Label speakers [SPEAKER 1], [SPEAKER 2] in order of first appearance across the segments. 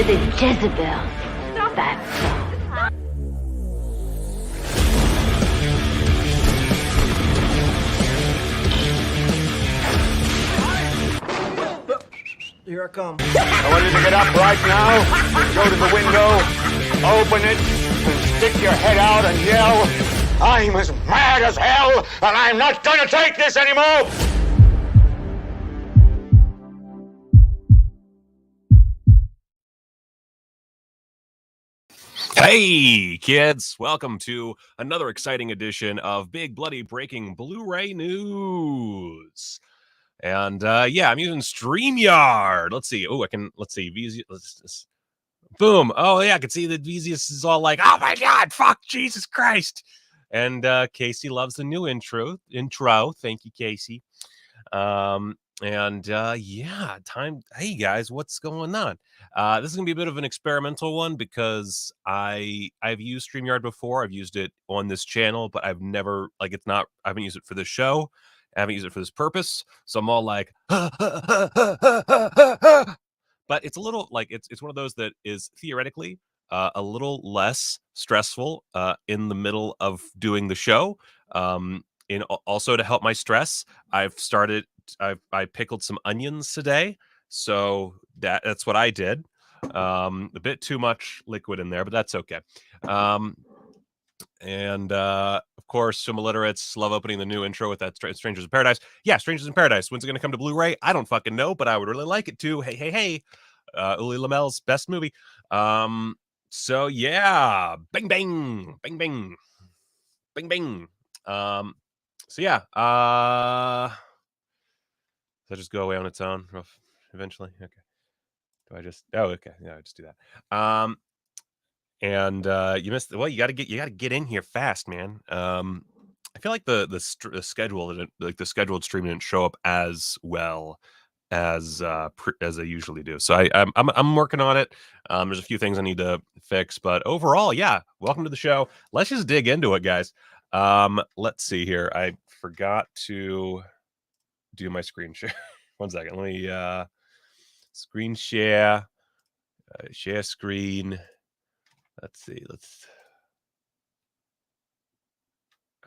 [SPEAKER 1] the Jezebels. That's all.
[SPEAKER 2] Here I come.
[SPEAKER 3] I want you to get up right now, go to the window, open it, and stick your head out and yell, "I'm as mad as hell, and I'm not gonna take this anymore!"
[SPEAKER 4] Hey, kids! Welcome to another exciting edition of Big Bloody Breaking Blu-ray News. And yeah, I'm using StreamYard. Let's see. Oh, let's see. Boom. Oh, yeah, I can see that Vezius is all like, oh my God, fuck, Jesus Christ. And Casey loves the new intro. Thank you, Casey. Yeah, hey guys, what's going on? This is gonna be a bit of an experimental one because I've used StreamYard before. I've used it on this channel, but I've never I haven't used it for this show. I haven't used it for this purpose. So I'm all like, but it's a little like it's one of those that is theoretically a little less stressful in the middle of doing the show. Also to help my stress, I pickled some onions today, so that's what I did. A bit too much liquid in there, but that's okay. Of course, some illiterates love opening the new intro with that Strangers in Paradise. Yeah, Strangers in Paradise. When's it going to come to Blu-ray? I don't fucking know, but I would really like it to. Hey. Uli Lamel's best movie. So yeah, bing, bing, bing, bing, bing, bing. So yeah, does that just go away on its own eventually? Okay. Do I just? Oh, okay. Yeah, I just do that. You missed. Well, you gotta get in here fast, man. I feel like the schedule, like the scheduled stream, didn't show up as well as I usually do. So I'm working on it. There's a few things I need to fix, but overall, yeah. Welcome to the show. Let's just dig into it, guys. Let's see here. I forgot to do my screen share. 1 second. Let me screen share. Share screen. Let's see.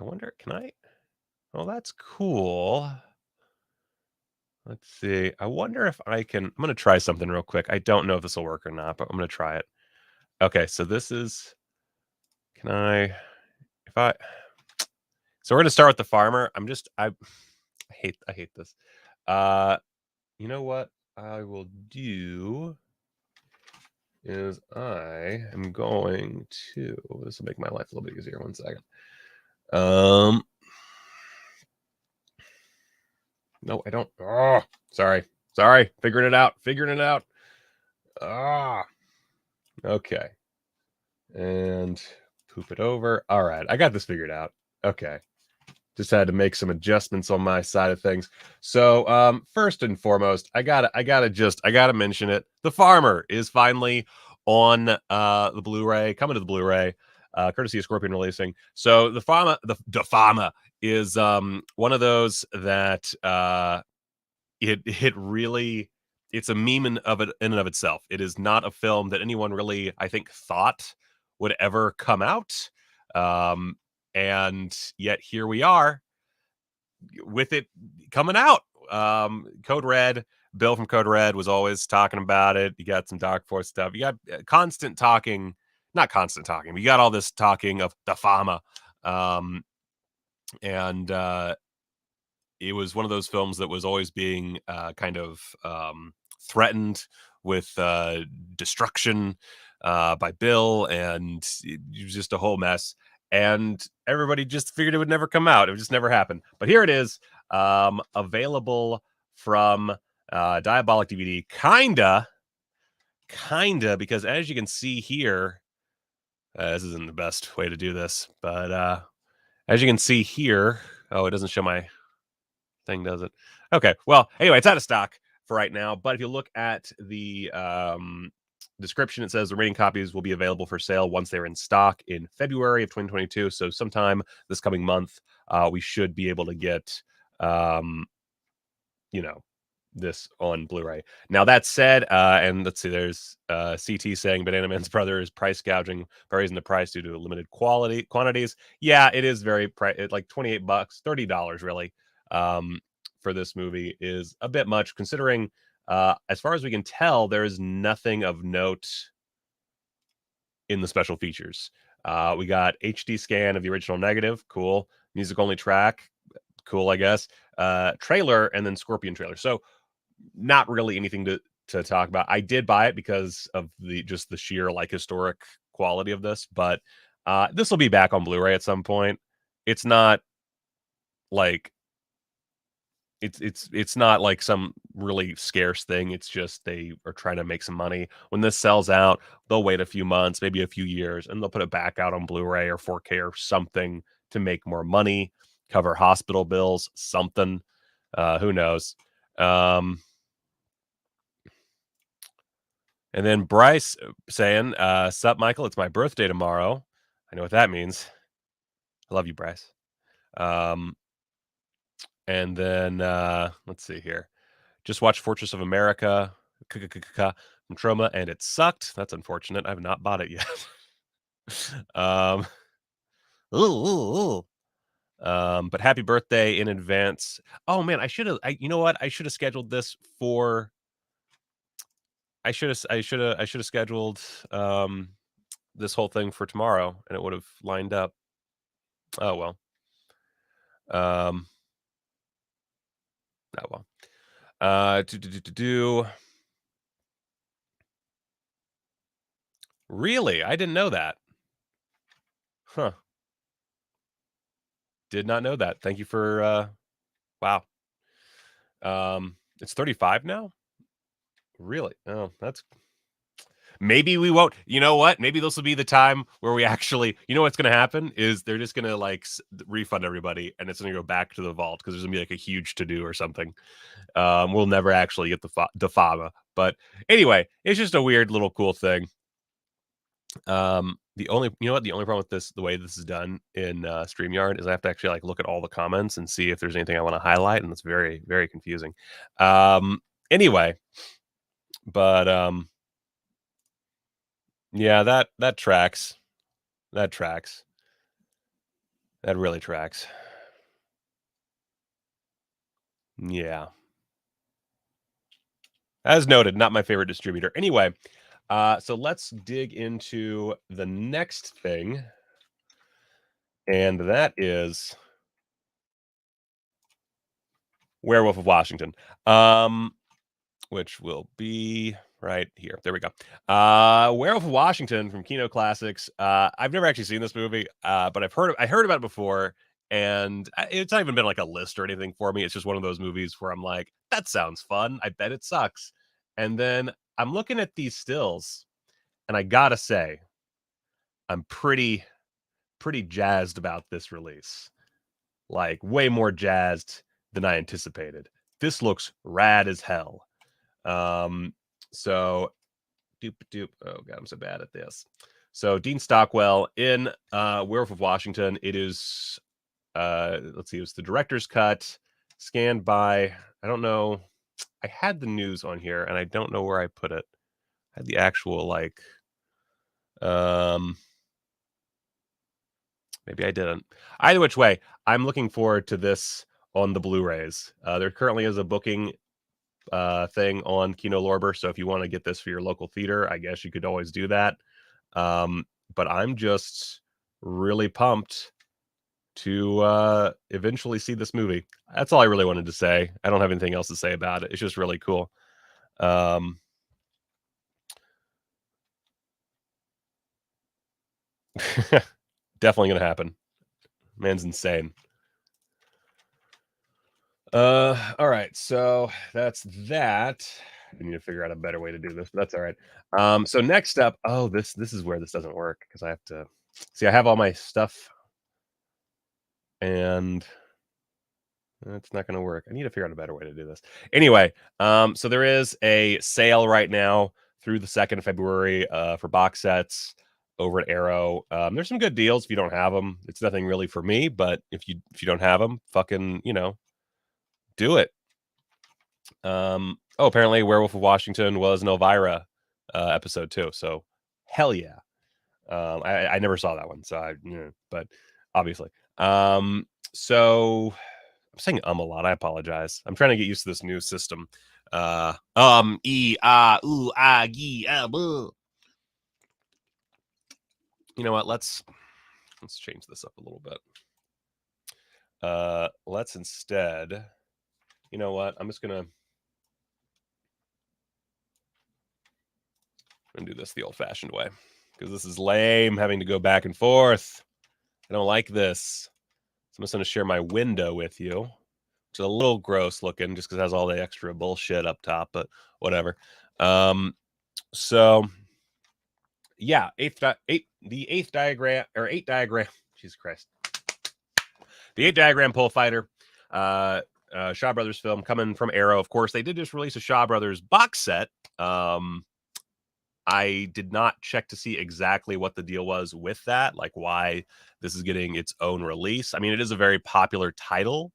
[SPEAKER 4] I wonder, can I? Oh, that's cool. Let's see. I wonder if I can. I'm going to try something real quick. I don't know if this will work or not, but I'm going to try it. Okay, so this is. Can I? So we're going to start with the farmer. I hate this. You know what I will do is I am going to. This will make my life a little bit easier. 1 second. No, I don't. Oh, sorry. Figuring it out. Okay. And poop it over. All right. I got this figured out. Okay. Just had to make some adjustments on my side of things. So, first and foremost, I gotta mention it. The Farmer is finally on the Blu-ray, coming to the Blu-ray, courtesy of Scorpion Releasing. So the FAWMA is one of those that it really, it's a meme in and of itself. It is not a film that anyone really, I think, thought would ever come out. And yet here we are with it coming out. Code Red, Bill from Code Red was always talking about it. You got some Dark Force stuff. You got constant talking, not constant talking, but you got all this talking of the FAWMA. It was one of those films that was always being kind of threatened with destruction by Bill, and it was just a whole mess. And everybody just figured it would never come out. It would just never happen. But here it is, available from Diabolic DVD. Kinda, because as you can see here, this isn't the best way to do this, but as you can see here, oh, it doesn't show my thing, does it? Okay, well, anyway, it's out of stock for right now. But if you look at the description, it says the remaining copies will be available for sale once they're in stock in February of 2022. So sometime this coming month, we should be able to get, this on Blu-ray. Now that said, and let's see, there's CT saying Banana Man's brother is price gouging by raising the price due to limited quantities. Yeah, it is very like $28, $30 really, for this movie is a bit much considering, as far as we can tell, there is nothing of note in the special features. We got HD scan of the original negative, cool. Music only track, cool, I guess. Trailer and then Scorpion trailer. So not really anything to talk about. I did buy it because of the sheer like historic quality of this, but this will be back on Blu-ray at some point. It's not like it's not like some really scarce thing. It's just they are trying to make some money. When this sells out, they'll wait a few months, maybe a few years, and they'll put it back out on Blu-ray or 4K or something to make more money, cover hospital bills, something. Who knows? And then Bryce saying, sup, Michael, it's my birthday tomorrow. I know what that means. I love you, Bryce. And then let's see here. Just watched Fortress of America from Trauma, and it sucked. That's unfortunate. I have not bought it yet. But happy birthday in advance. Oh man, I should have. You know what? I should have scheduled this for. I should have scheduled this whole thing for tomorrow, and it would have lined up. Oh well. Oh well. Really? I didn't know that. Huh. Did not know that. Thank you for wow. It's 35 now? Really? Oh, that's maybe we won't. You know what? Maybe this will be the time where we actually, you know what's going to happen is they're just going to like refund everybody and it's going to go back to the vault because there's going to be like a huge to do or something. We'll never actually get the FAWMA. But anyway, it's just a weird little cool thing. The only problem with this, the way this is done in StreamYard, is I have to actually like look at all the comments and see if there's anything I want to highlight, and it's very, very confusing. Anyway, but yeah, that tracks. That tracks. That really tracks. Yeah. As noted, not my favorite distributor. Anyway, so let's dig into the next thing. And that is Werewolf of Washington, which will be right here. There we go. Werewolf of Washington from Kino Classics. I've never actually seen this movie, but I heard about it before, and it's not even been like a list or anything for me. It's just one of those movies where I'm like, that sounds fun. I bet it sucks. And then I'm looking at these stills, and I gotta say, I'm pretty jazzed about this release. Like way more jazzed than I anticipated. This looks rad as hell. So doop. Oh god, I'm so bad at this. So Dean Stockwell in Werewolf of Washington. It is let's see, it was the director's cut, scanned by, I don't know. I had the news on here and I don't know where I put it. I had the actual like maybe I didn't. Either which way, I'm looking forward to this on the Blu-rays. There currently is a booking thing on Kino Lorber, so if you want to get this for your local theater, I guess you could always do that. But I'm just really pumped to eventually see this movie. That's all I really wanted to say. I don't have anything else to say about it. It's just really cool. Definitely gonna happen. Man's insane. All right, so that's that. I need to figure out a better way to do this, but that's all right. So next up, oh, this is where this doesn't work because I have to see. I have all my stuff, and it's not going to work. I need to figure out a better way to do this. Anyway, so there is a sale right now through the 2nd of February for box sets over at Arrow. There's some good deals if you don't have them. It's nothing really for me, but if you don't have them, fucking, do it. Apparently Werewolf of Washington was an Elvira episode too. So hell yeah. I never saw that one, so but obviously. So I'm saying a lot. I apologize. I'm trying to get used to this new system. E ah ooh ah gee boo. You know what? Let's change this up a little bit. Let's instead. You know what? I'm just gonna do this the old-fashioned way because this is lame having to go back and forth. I don't like this. So I'm just going to share my window with you, which is a little gross looking just because it has all the extra bullshit up top, but whatever. So yeah, the eighth diagram, Jesus Christ. The 8 diagram pole fighter, Shaw Brothers film coming from Arrow. Of course, they did just release a Shaw Brothers box set. I did not check to see exactly what the deal was with that, like why this is getting its own release. I mean, it is a very popular title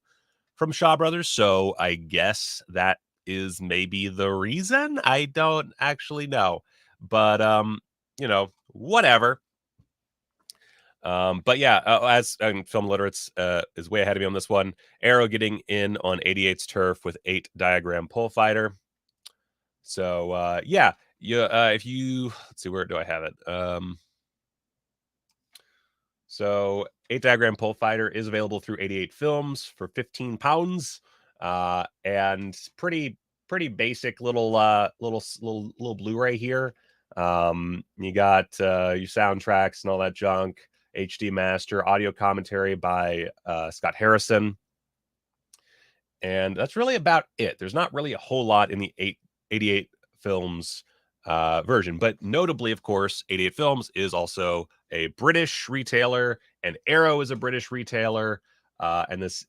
[SPEAKER 4] from Shaw Brothers, so I guess that is maybe the reason. I don't actually know, but whatever. But yeah, as Film Literates is way ahead of me on this one. Arrow getting in on 88's turf with 8 diagram pole fighter. So yeah. If you let's see, where do I have it? So 8 diagram pole fighter is available through 88 Films for £15, and pretty basic little Blu-ray here. You got your soundtracks and all that junk, HD master, audio commentary by Scott Harrison, and that's really about it. There's not really a whole lot in the 88 Films version, but notably, of course, 88 Films is also a British retailer, and Arrow is a British retailer, and this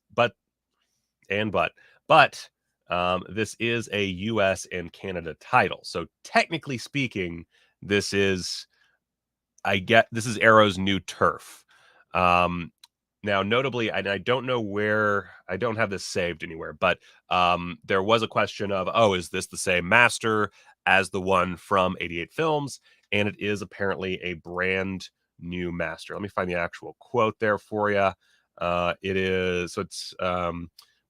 [SPEAKER 4] this is a US and Canada title. So technically speaking, this is Arrow's new turf. Now, notably, and I don't know where, I don't have this saved anywhere, but there was a question of, is this the same master as the one from 88 Films? And it is apparently a brand new master. Let me find the actual quote there for you. It's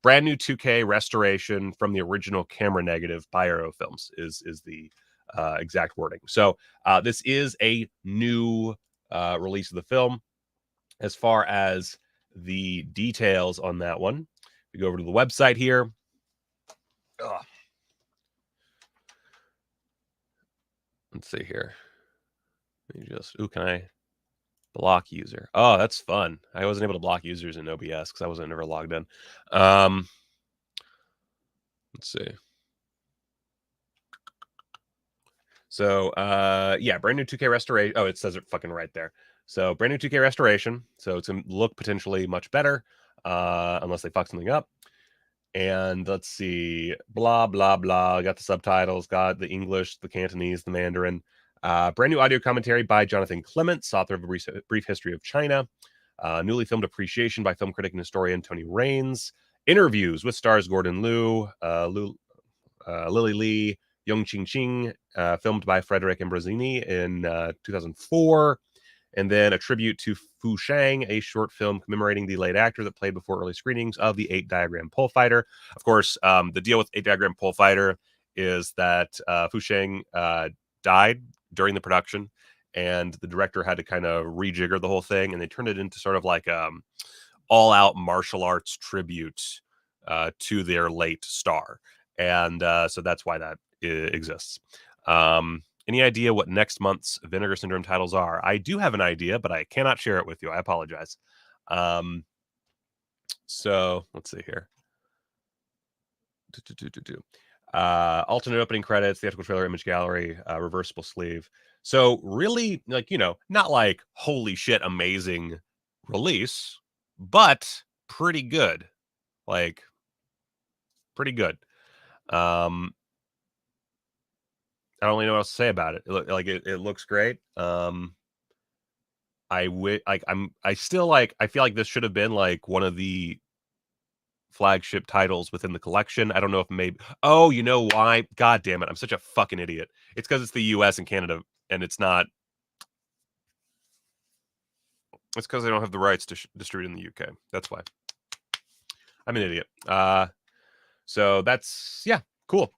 [SPEAKER 4] brand new 2K restoration from the original camera negative by Arrow Films is the exact wording. So this is a new release of the film. As far as the details on that one, we go over to the website here. Let's see here. Can I block user? Oh, that's fun. I wasn't able to block users in OBS because I wasn't ever logged in. Let's see. So, yeah, brand new 2K restoration. Oh, it says it fucking right there. So, brand new 2K restoration. So, it's going to look potentially much better, unless they fuck something up. And let's see, blah, blah, blah. Got the subtitles, got the English, the Cantonese, the Mandarin. Brand new audio commentary by Jonathan Clements, author of A Brief History of China. Newly filmed appreciation by film critic and historian Tony Raines. Interviews with stars Gordon Liu, Lily Lee, Yong Ching, filmed by Frederick Ambrosini in 2004. And then a tribute to Fu Shang, a short film commemorating the late actor that played before early screenings of the 8 diagram pole fighter. Of course, the deal with 8 diagram pole fighter is that Fu Shang died during the production, and the director had to kind of rejigger the whole thing, and they turned it into sort of like all-out martial arts tribute to their late star. And so that's why that exists. Any idea what next month's Vinegar Syndrome titles are? I do have an idea, but I cannot share it with you. I apologize. So let's see here. Alternate opening credits, theatrical trailer, image gallery, reversible sleeve. So really, not like holy shit, amazing release, but pretty good. Like pretty good. I don't really know what else to say about it. It looks great. I feel like this should have been like one of the flagship titles within the collection. I don't know if maybe... Oh, you know why? God damn it. I'm such a fucking idiot. It's because it's the US and Canada, and it's not... It's because they don't have the rights to distribute in the UK. That's why. I'm an idiot. So that's... Yeah, cool.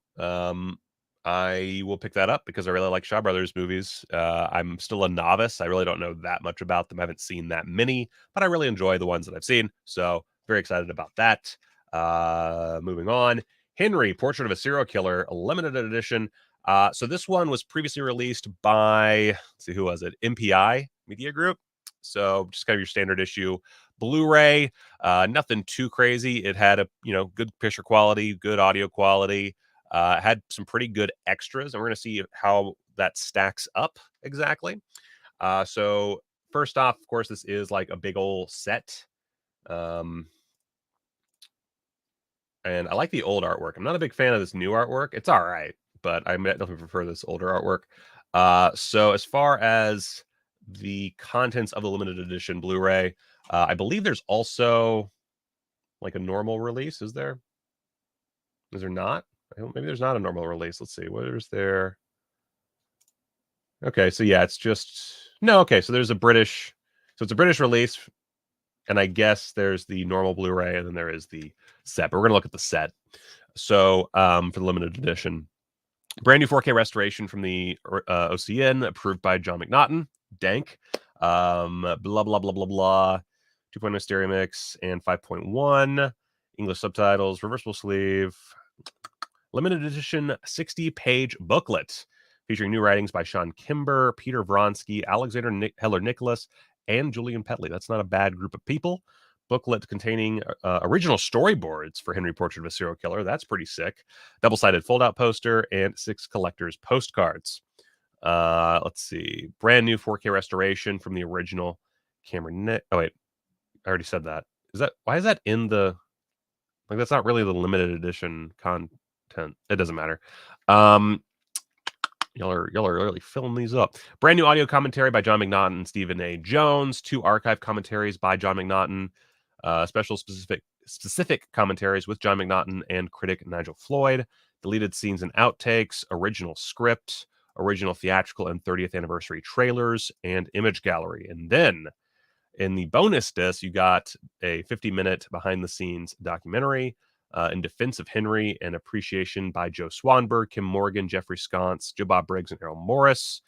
[SPEAKER 4] I will pick that up because I really like Shaw Brothers movies. I'm still a novice. I really don't know that much about them. I haven't seen that many, but I really enjoy the ones that I've seen. So very excited about that. Moving on. Henry, Portrait of a Serial Killer, a limited edition. So this one was previously released by, let's see, who was it? MPI Media Group. So just kind of your standard issue Blu-ray. Nothing too crazy. It had a good picture quality, good audio quality. Had some pretty good extras, and we're going to see how that stacks up exactly. So first off, of course, this is like a big old set. And I like the old artwork. I'm not a big fan of this new artwork. It's all right, but I definitely prefer this older artwork. So as far as the contents of the limited edition Blu-ray, I believe there's also like a normal release. Is there? Is there not? Maybe there's not a normal release. Let's see. What is there? Okay, so yeah, it's just... No, okay, so there's a British... So it's a British release, and I guess there's the normal Blu-ray, and then there is the set. But we're going to look at the set. So for the limited edition, brand new 4K restoration from the OCN, approved by John McNaughton. Dank. Blah, blah, blah, blah, blah. 2.0 stereo mix and 5.1. English subtitles, reversible sleeve. Limited edition 60-page booklet featuring new writings by Sean Kimber, Peter Vronsky, Alexander Heller-Nicholas, and Julian Petley. That's not a bad group of people. Booklet containing original storyboards for Henry, Portrait of a Serial Killer. That's pretty sick. Double-sided fold-out poster and 6 collector's postcards. Let's see. Brand new 4K restoration from the original Cameron. Oh, wait. I already said that. Why is that in the... Like, that's not really the limited edition content. It doesn't matter. Y'all are really filling these up. Brand new audio commentary by John McNaughton and Stephen A. Jones. 2 archive commentaries by John McNaughton. Special specific commentaries with John McNaughton and critic Nigel Floyd. Deleted scenes and outtakes. Original script. Original theatrical and 30th anniversary trailers and image gallery. And then in the bonus disc, you got a 50-minute behind-the-scenes documentary in defense of Henry and appreciation by Joe Swanberg, Kim Morgan, Jeffrey Sconce, Joe Bob Briggs, and Errol Morris.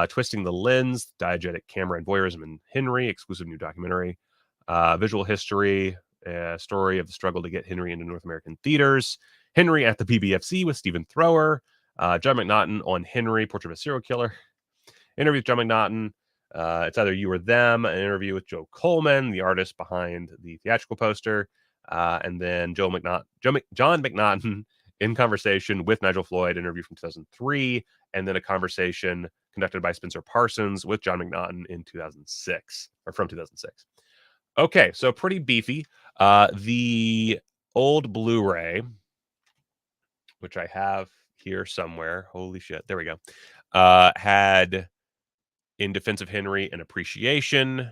[SPEAKER 4] Twisting the Lens, diegetic camera and voyeurism in Henry, exclusive new documentary. Visual history, story of the struggle to get Henry into North American theaters. Henry at the BBFC with Stephen Thrower. John McNaughton on Henry, Portrait of a Serial Killer. Interview with John McNaughton. It's Either You or Them, an interview with Joe Coleman, the artist behind the theatrical poster, and then John McNaughton in conversation with Nigel Floyd, interview from 2003, and then a conversation conducted by Spencer Parsons with John McNaughton in 2006, or from 2006. Okay, so pretty beefy. The old Blu-ray, which I have here somewhere, holy shit, there we go, had In Defense of Henry and Appreciation.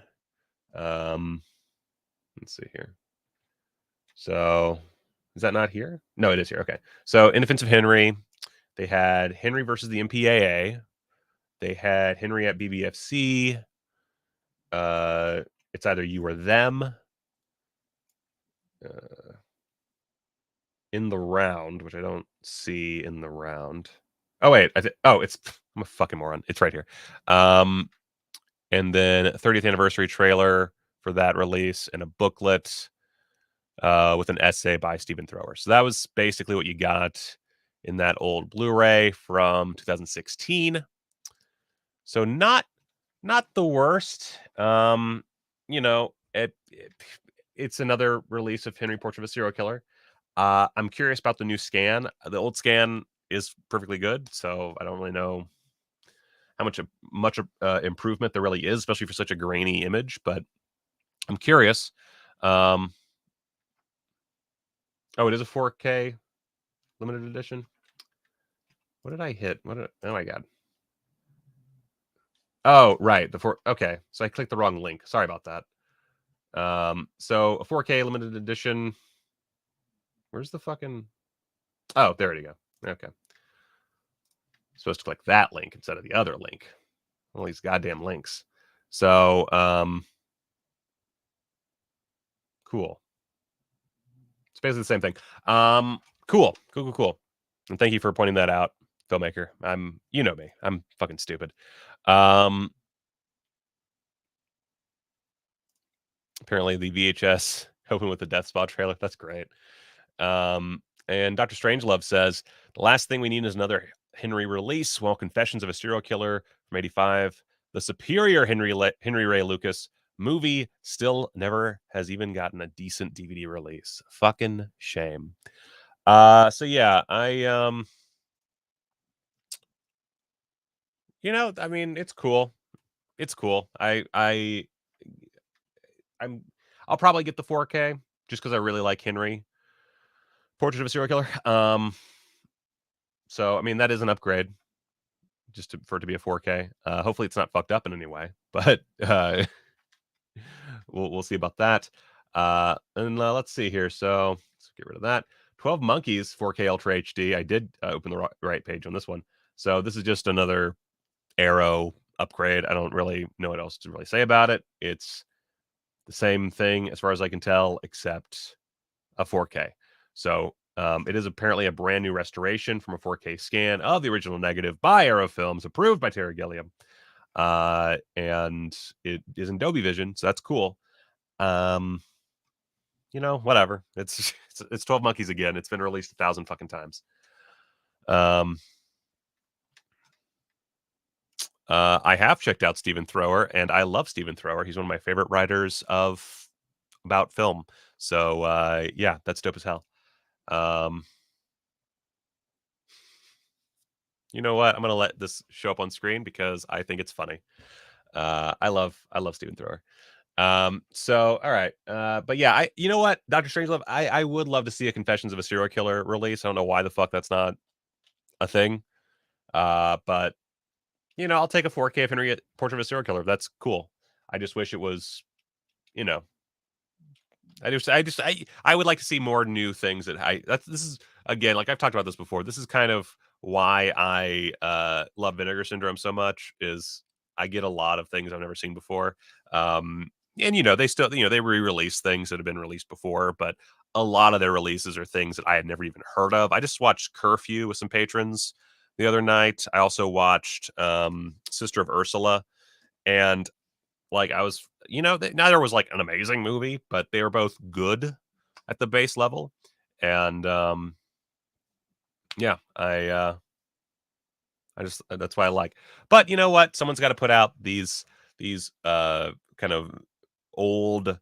[SPEAKER 4] Let's see here. So is that not here? No, it is here. Okay. So In Defense of Henry, they had Henry versus the MPAA. They had Henry at BBFC. It's Either You or Them. In the Round, which I don't see in the round. Oh, wait. I'm a fucking moron. It's right here. And then 30th anniversary trailer for that release and a booklet with an essay by Stephen Thrower. So that was basically what you got in that old Blu-ray from 2016. So not the worst. It's another release of Henry, Portrait of a Serial Killer. I'm curious about the new scan. The old scan is perfectly good, so I don't really know how much improvement there really is, especially for such a grainy image, but I'm curious. Oh, it is a 4K limited edition. What did I hit? Oh my god. Oh, right. Okay. So I clicked the wrong link. Sorry about that. So a 4K limited edition. Where's the fucking... Oh, there you go. Okay. Supposed to click that link instead of the other link. All these goddamn links. So, cool. It's basically the same thing. Cool. And thank you for pointing that out, filmmaker. You know me. I'm fucking stupid. Apparently the VHS open with the Death Spa trailer. That's great. And Dr. Strangelove says, the last thing we need is another Henry release. Well, Confessions of a Serial Killer from 85. The superior Henry Ray Lucas movie still never has even gotten a decent DVD release. Fucking shame. So yeah, I I mean, it's cool. It's cool. I'll probably get the 4K just because I really like Henry. Portrait of a Serial Killer. So I mean, that is an upgrade just for it to be a 4K. Hopefully it's not fucked up in any way, but we'll see about that. And let's see here. So let's get rid of that. 12 Monkeys 4K Ultra HD. I did open the right page on this one. So this is just another Arrow upgrade. I don't really know what else to really say about it. It's the same thing as far as I can tell, except a 4K. So it is apparently a brand new restoration from a 4K scan of the original negative by Arrow Films, approved by Terry Gilliam. And it is in Dolby Vision, so that's cool. Whatever. It's 12 Monkeys again. It's been released 1,000 fucking times. I have checked out Stephen Thrower, and I love Stephen Thrower. He's one of my favorite writers about film. So yeah, that's dope as hell. You know what? I'm gonna let this show up on screen because I think it's funny. I love Stephen Thrower. So all right. But yeah, you know what, Dr. Strangelove, I would love to see a Confessions of a Serial Killer release. I don't know why the fuck that's not a thing. But I'll take a 4K of Henry Portrait of a Serial Killer. That's cool. I just wish it was, I would like to see more new things this is, again, like I've talked about this before. This is kind of why I love Vinegar Syndrome so much, is I get a lot of things I've never seen before. And they still, they re-release things that have been released before, but a lot of their releases are things that I had never even heard of. I just watched Curfew with some patrons the other night. I also watched Sister of Ursula, and like I was, neither was like an amazing movie, but they were both good at the base level. And yeah, I just, that's why I like. But you know what? Someone's got to put out these kind of old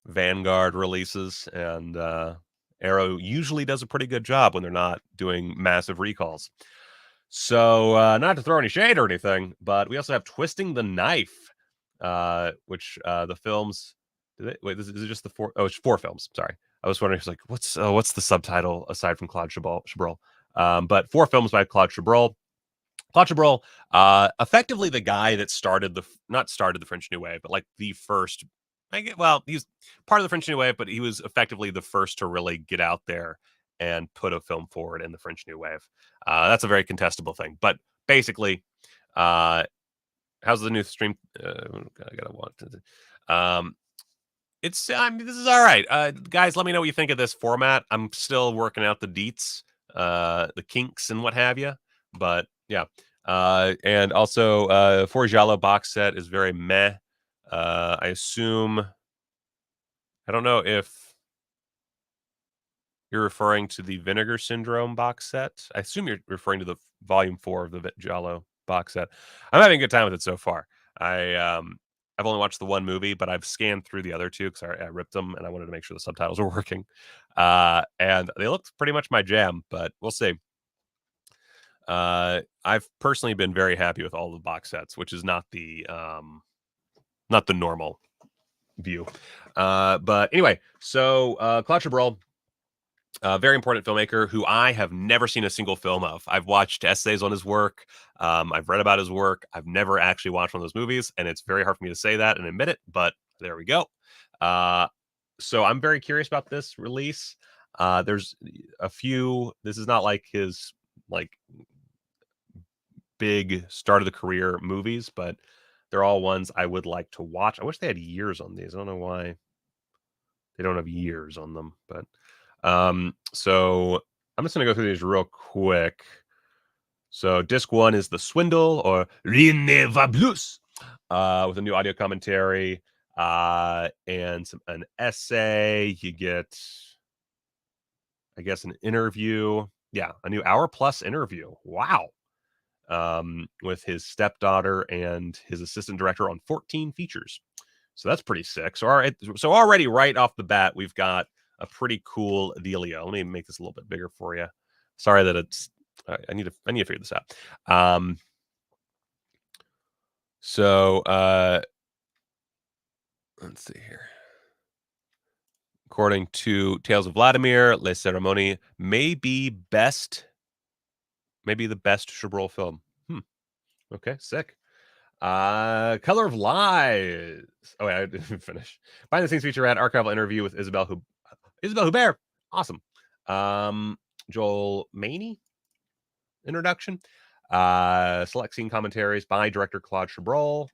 [SPEAKER 4] Vanguard releases, and Arrow usually does a pretty good job when they're not doing massive recalls. So not to throw any shade or anything, but we also have Twisting the Knife, which the films. Is it just the 4? Oh, it's 4 films. Sorry, I was wondering. It's like, what's the subtitle aside from Claude Chabrol? But 4 films by Claude Chabrol. Claude Chabrol, effectively the guy that not started the French New Wave, but like the first. He's part of the French New Wave, but he was effectively the first to really get out there and put a film forward in the French New Wave. That's a very contestable thing, but basically, how's the new stream? I gotta want to. This is all right, guys. Let me know what you think of this format. I'm still working out the deets, the kinks, and what have you. But yeah, and also, For Giallo box set is very meh. I assume. I don't know if you're referring to the Vinegar Syndrome box set. I assume you're referring to the volume 4 of the Giallo box set. I'm having a good time with it so far. I've only watched the one movie, but I've scanned through the other 2 because I ripped them and I wanted to make sure the subtitles were working. And they looked pretty much my jam, but we'll see. I've personally been very happy with all the box sets, which is not the normal view. But anyway, so Claude Chabrol, very important filmmaker who I have never seen a single film of. I've watched essays on his work. I've read about his work. I've never actually watched one of those movies, and it's very hard for me to say that and admit it, but there we go. So I'm very curious about this release. There's a few. This is not like his like big start of the career movies, but they're all ones I would like to watch. I wish they had years on these. I don't know why they don't have years on them, but so I'm just gonna go through these real quick. So disc 1 is The Swindle, or Rien ne va plus, with a new audio commentary and an essay. You get, I guess, an interview. Yeah, a new hour-plus interview. Wow. With his stepdaughter and his assistant director on 14 features. So that's pretty sick. So already right off the bat, we've got a pretty cool dealio. Let me make this a little bit bigger for you. Sorry that it's I need to figure this out. Let's see here. According to Tales of Vladimir, Les Cérémonies may be the best Chabrol film. Okay, sick. Color of Lies. Oh wait, I didn't finish. Behind the scenes featurette, archival interview with Isabelle Hubert. Awesome. Joel Maney introduction. Select scene commentaries by director Claude Chabrol,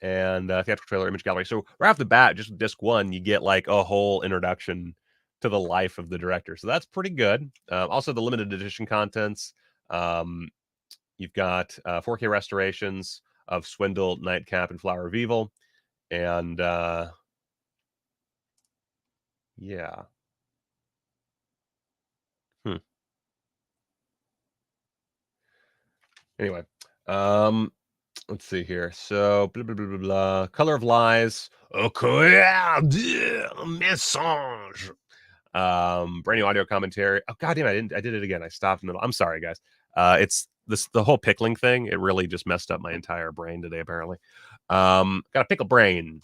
[SPEAKER 4] and theatrical trailer image gallery. So right off the bat, just disc 1, you get like a whole introduction to the life of the director. So that's pretty good. Also, the limited edition contents. You've got 4K restorations of Swindle, Nightcap, and Flower of Evil. And yeah. Anyway, let's see here. So, blah, blah, blah, blah, blah. Color of Lies. Au coeur de message. Brand new audio commentary. Oh, goddamn, I did it again. I stopped in the middle. I'm sorry, guys. It's the whole pickling thing. It really just messed up my entire brain today, apparently. Got a pickle brain.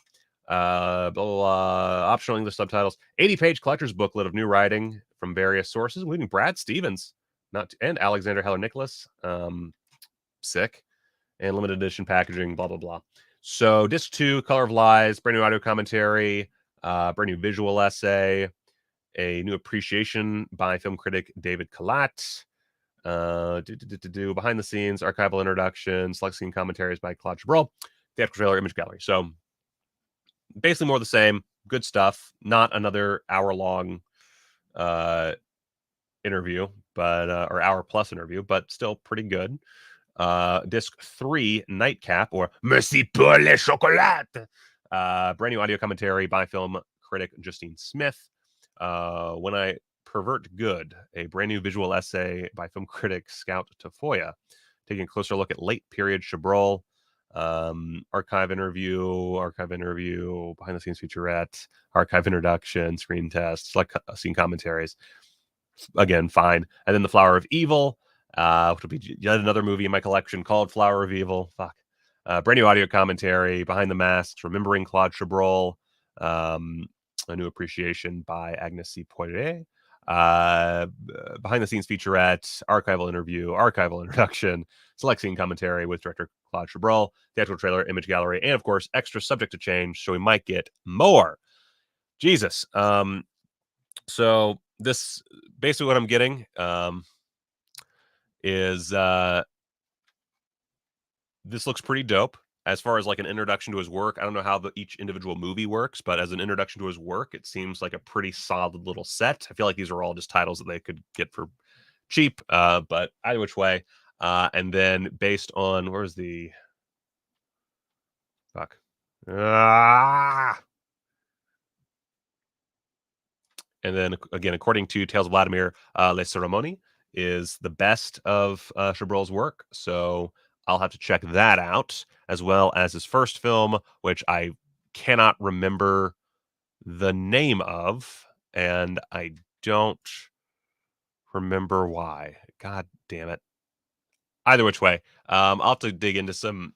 [SPEAKER 4] Blah, blah, blah. Optional English subtitles. 80-page collector's booklet of new writing from various sources, including Brad Stevens and Alexander Heller Nicholas. Sick. And limited edition packaging, blah, blah, blah. So disc 2, Color of Lies, brand new audio commentary, brand new visual essay, a new appreciation by film critic David Kalat, behind the scenes, archival introduction, select scene commentaries by Claude Chabrol, theatrical trailer, image gallery. So basically more of the same, good stuff. Not another hour-long interview, but or hour-plus interview, but still pretty good. Disc 3, Nightcap, or Merci pour le chocolat. Brand new audio commentary by film critic Justine Smith. When I Pervert Good, a brand new visual essay by film critic Scout Tafoya, taking a closer look at late period Chabrol. Archive interview, behind the scenes featurette, archive introduction, screen test, select scene commentaries. Again, fine. And then The Flower of Evil, which will be yet another movie in my collection called Flower of Evil. Fuck. Brand new audio commentary, Behind the Masks, Remembering Claude Chabrol, a new appreciation by Agnes C. Poirier, behind the scenes featurette, archival interview, archival introduction, select scene commentary with director Claude Chabrol, theatrical trailer, image gallery, and of course, extra subject to change, so we might get more. Jesus. So this basically what I'm getting is this looks pretty dope as far as like an introduction to his work. I don't know how each individual movie works, but as an introduction to his work, it seems like a pretty solid little set. I feel like these are all just titles that they could get for cheap, but either which way. And then based on, where's the fuck? And then again, according to Tales of Vladimir, Les Cérémonies is the best of Chabrol's work. So I'll have to check that out, as well as his first film, which I cannot remember the name of, and I don't remember why. God damn it. Either which way, I'll have to dig into some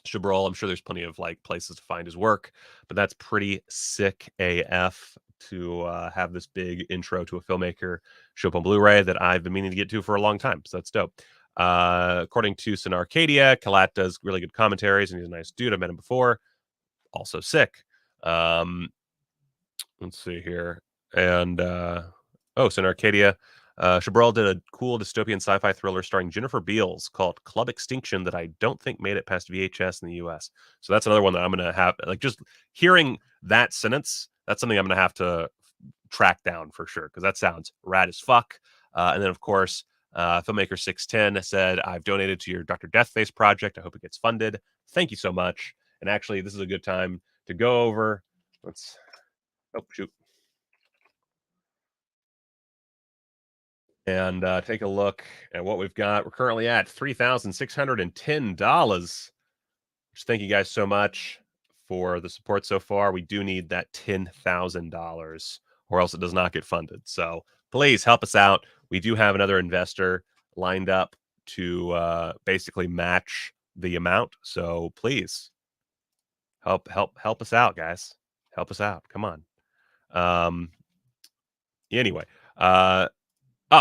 [SPEAKER 4] Chabrol. I'm sure there's plenty of like places to find his work, but that's pretty sick AF to have this big intro to a filmmaker show up on Blu-ray that I've been meaning to get to for a long time. So that's dope. According to Sin Arcadia, Kalat does really good commentaries, and he's a nice dude. I've met him before. Also sick. Let's see here. And Oh, so in Arcadia, Chabrol did a cool dystopian sci-fi thriller starring Jennifer Beals called Club Extinction that I don't think made it past VHS in the US. So that's another one that I'm going to have, like, just hearing that sentence, that's something I'm going to have to track down for sure, because that sounds rad as fuck. And then, of course, filmmaker 610 said, I've donated to your Dr. Deathface project. I hope it gets funded. Thank you so much. And actually, this is a good time to go over. Let's, oh, shoot. And take a look at what we've got. We're currently at $3,610. Just thank you guys so much for the support so far. We do need that $10,000 or else it does not get funded. So please help us out. We do have another investor lined up to basically match the amount. So please help us out, guys. Help us out. Come on. Anyway, oh,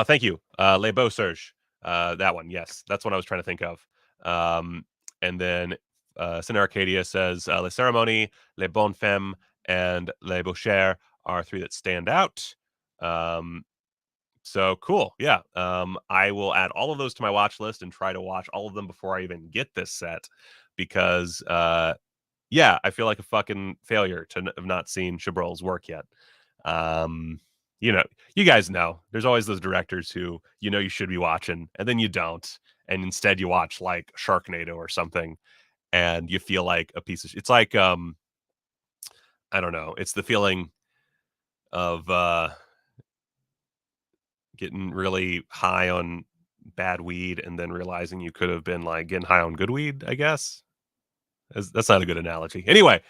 [SPEAKER 4] thank you. Les Beaux Serge. That one. Yes, that's what I was trying to think of. And then Cine Arcadia says Les Cérémonies, Les Bonnes Femmes, and Les Bouchères are three that stand out. So cool. Yeah. I will add all of those to my watch list and try to watch all of them before I even get this set, because yeah, I feel like a fucking failure to have not seen Chabrol's work yet. You know, you guys know there's always those directors who you should be watching and then you don't, and instead you watch like Sharknado or something and you feel like a piece of it's like I don't know, it's the feeling of getting really high on bad weed and then realizing you could have been like getting high on good weed, I guess. That's not a good analogy. Anyway,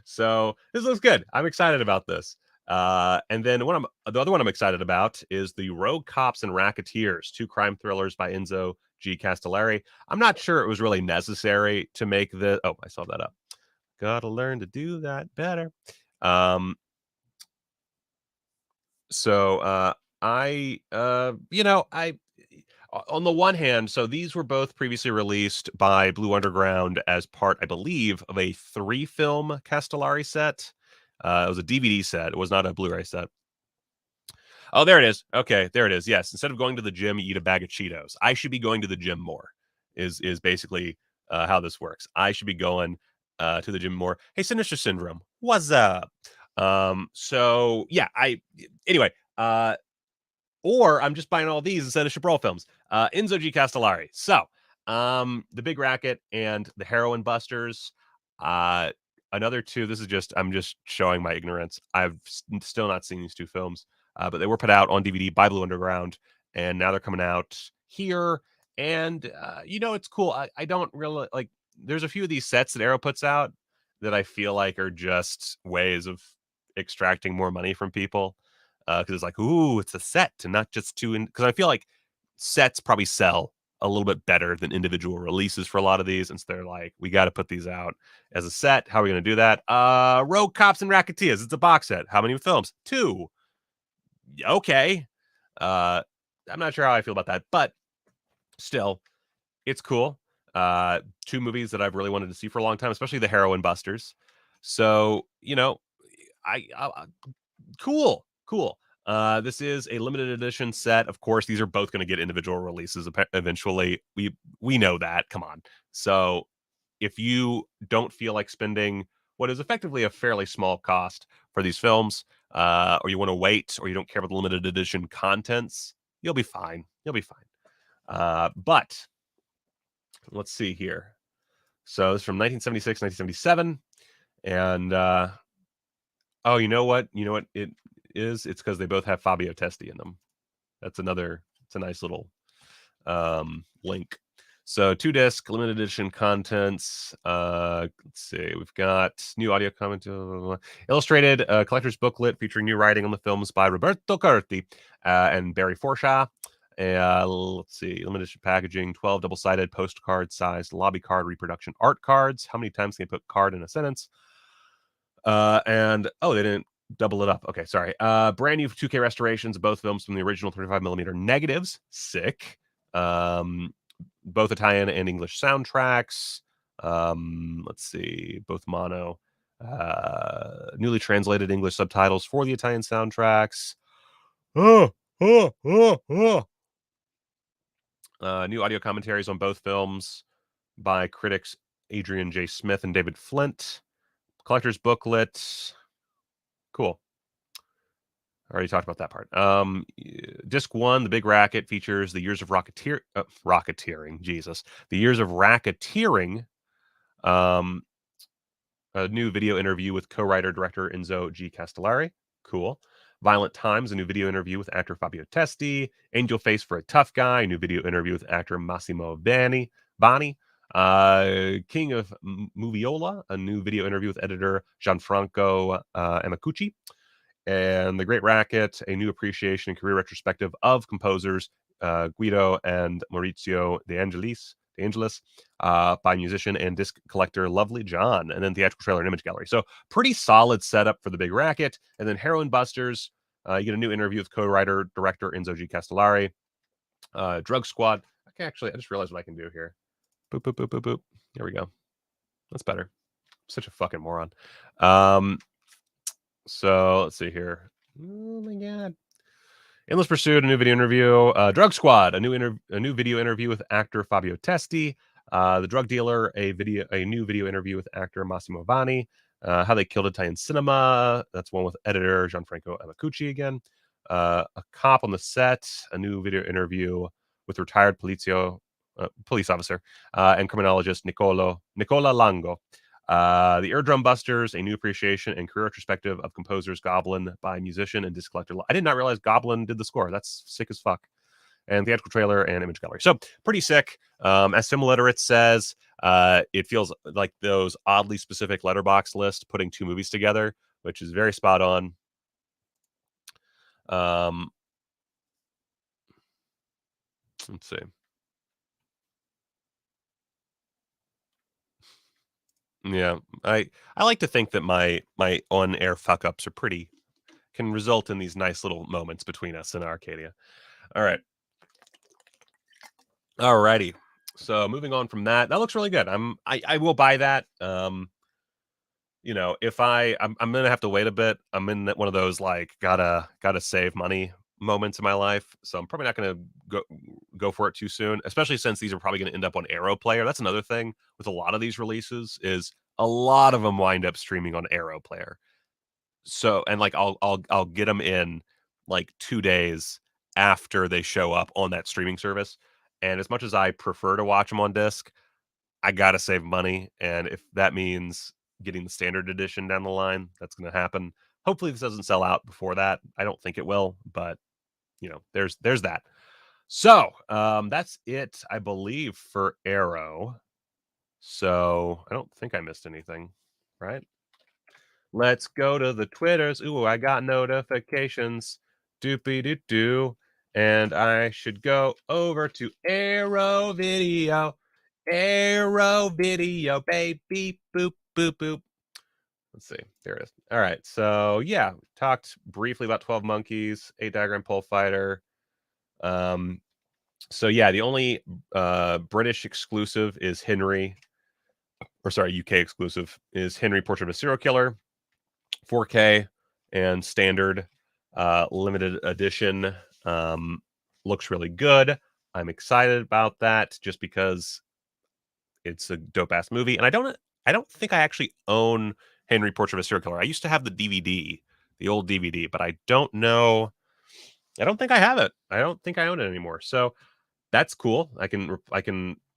[SPEAKER 4] so this looks good. I'm excited about this. And then the other one I'm excited about is the Rogue Cops and Racketeers, two crime thrillers by Enzo G. Castelleri. I'm not sure it was really necessary to make the. Oh, I saw that up. Gotta learn to do that better. So I on the one hand, so these were both previously released by Blue Underground as part, I believe, of a 3-film Castellari set. It was a DVD set. It was not a Blu-ray set. Oh, there it is. Okay, there it is. Yes, instead of going to the gym, you eat a bag of Cheetos. I should be going to the gym more. Is basically how this works. I should be going to the gym more. Hey, Sinister Syndrome, what's up? So yeah, anyway. Or I'm just buying all these instead of Chabrol films. Enzo G. Castellari. So, The Big Racket and The Heroin Busters. Another two. I'm just showing my ignorance. I've still not seen these two films, but they were put out on DVD by Blue Underground, and now they're coming out here. And it's cool. I don't really like. There's a few of these sets that Arrow puts out that I feel like are just ways of extracting more money from people. Because it's like, ooh, it's a set and not just two. Because I feel like sets probably sell a little bit better than individual releases for a lot of these. And so they're like, we got to put these out as a set. How are we going to do that? Rogue Cops and Racketeers. It's a box set. How many films? 2. Okay. I'm not sure how I feel about that, but still, it's cool. 2 movies that I've really wanted to see for a long time, especially the Heroin Busters. So, I cool. This is a limited edition set. Of course, these are both going to get individual releases eventually. We know that. Come on. So if you don't feel like spending what is effectively a fairly small cost for these films, or you want to wait, or you don't care about the limited edition contents, you'll be fine. But let's see here. So it's from 1976, 1977. And oh, you know what? It is. It's because they both have Fabio Testi in them. It's a nice little link. So 2-disc limited edition contents. Let's see. We've got new audio comment, illustrated collector's booklet featuring new writing on the films by Roberto Curti and Barry Forshaw. Let's see. Limited edition packaging, 12 double-sided postcard sized lobby card reproduction art cards. How many times can you put card in a sentence? And they didn't double it up. Okay, sorry. Brand new 2K restorations of both films from the original 35mm negatives. Sick. Both Italian and English soundtracks. Let's see, both mono. Newly translated English subtitles for the Italian soundtracks. New audio commentaries on both films by critics Adrian J. Smith and David Flint. Collector's booklet. Cool. I already talked about that part. Disc 1, The Big Racket, features the years of racketeering. Jesus. The years of racketeering. A new video interview with co-writer director Enzo G. Castelleri. Cool. Violent Times, a new video interview with actor Fabio Testi. Angel Face for a Tough Guy, a new video interview with actor Massimo Bani. King of Moviola, a new video interview with editor Gianfranco Amacucci. And The Great Racket, a new appreciation and career retrospective of composers Guido and Maurizio De Angelis, by musician and disc collector Lovely John, and then theatrical trailer and image gallery. So pretty solid setup for The Big Racket. And then Heroin Busters, you get a new interview with co-writer, director Enzo G. Castellari. Drug Squad. Okay, actually, I just realized what I can do here. Boop, boop, boop, boop, boop. There we go. That's better. Such a fucking moron. So let's see here. Oh my god. Endless Pursuit, a new video interview. Drug Squad, a new video interview with actor Fabio Testi. The Drug Dealer, a new video interview with actor Massimo Vanni. How They Killed Italian Cinema. That's one with editor Gianfranco Amacucci again. A Cop on the Set, a new video interview with retired police officer and criminologist Nicola Lango. The Eardrum Busters, a new appreciation and career retrospective of composers Goblin by musician and disc collector. I did not realize Goblin did the score. That's sick as fuck. And theatrical trailer and image gallery. So pretty sick. As Similiterate says, it feels like those oddly specific letterbox list putting two movies together, which is very spot on. Let's see. Yeah, I like to think that my on-air fuck-ups can result in these nice little moments between us and Arcadia. All right. Alrighty. So moving on from that looks really good. I will buy that. You know, if I'm gonna have to wait a bit. I'm in one of those like gotta save money moments in my life, so I'm probably not gonna go for it too soon, especially since these are probably gonna end up on Arrow Player. That's another thing with a lot of these releases is a lot of them wind up streaming on Arrow Player. So, and like I'll get them in like 2 days after they show up on that streaming service. And as much as I prefer to watch them on disc, I gotta save money, and if that means getting the standard edition down the line, that's gonna happen. Hopefully, this doesn't sell out before that. I don't think it will, but you know, there's that. So that's it, I believe, for Arrow. So I don't think I missed anything, right? Let's go to the Twitters. Ooh, I got notifications. Doopy doo doo. And I should go over to Arrow Video. Arrow Video, baby. Boop, boop, boop. Let's see. There it is. All right. So, yeah, talked briefly about 12 Monkeys, 8 Diagram Pole Fighter. So, yeah, the only British exclusive is Henry. Or, sorry, UK exclusive is Henry Portrait of a Serial Killer. 4K and standard limited edition. Looks really good. I'm excited about that just because it's a dope ass movie. And I don't think I actually own Henry Portrait of a Serial Killer. I used to have the DVD, the old DVD, but I don't know. I don't think I have it. I don't think I own it anymore. So that's cool. I can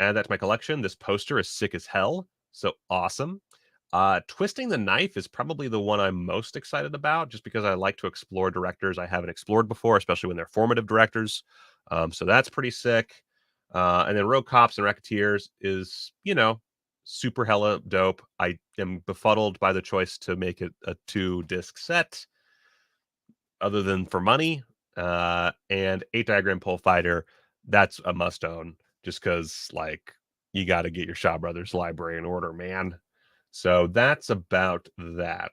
[SPEAKER 4] add that to my collection. This poster is sick as hell. So awesome. Twisting the Knife is probably the one I'm most excited about, just because I like to explore directors I haven't explored before, especially when they're formative directors. So that's pretty sick. And then Rogue Cops and Racketeers is, you know, super hella dope. I am befuddled by the choice to make it a 2-disc set, other than for money. And 8 Diagram Pole Fighter, that's a must own, just because like you got to get your Shaw Brothers library in order, man. So that's about that.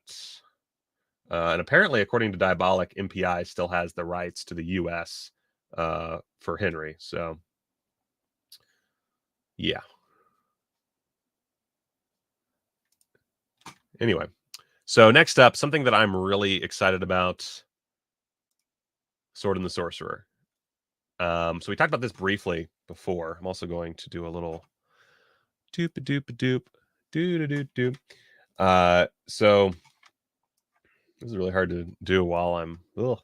[SPEAKER 4] And apparently, according to Diabolic, MPI still has the rights to the US for Henry. So, yeah. Anyway, so next up, something that I'm really excited about. Sword and the Sorcerer. So we talked about this briefly before. I'm also going to do a little doop-a-doop-a-doop, doo-doo-doo-doop. So this is really hard to do while I'm... Ugh.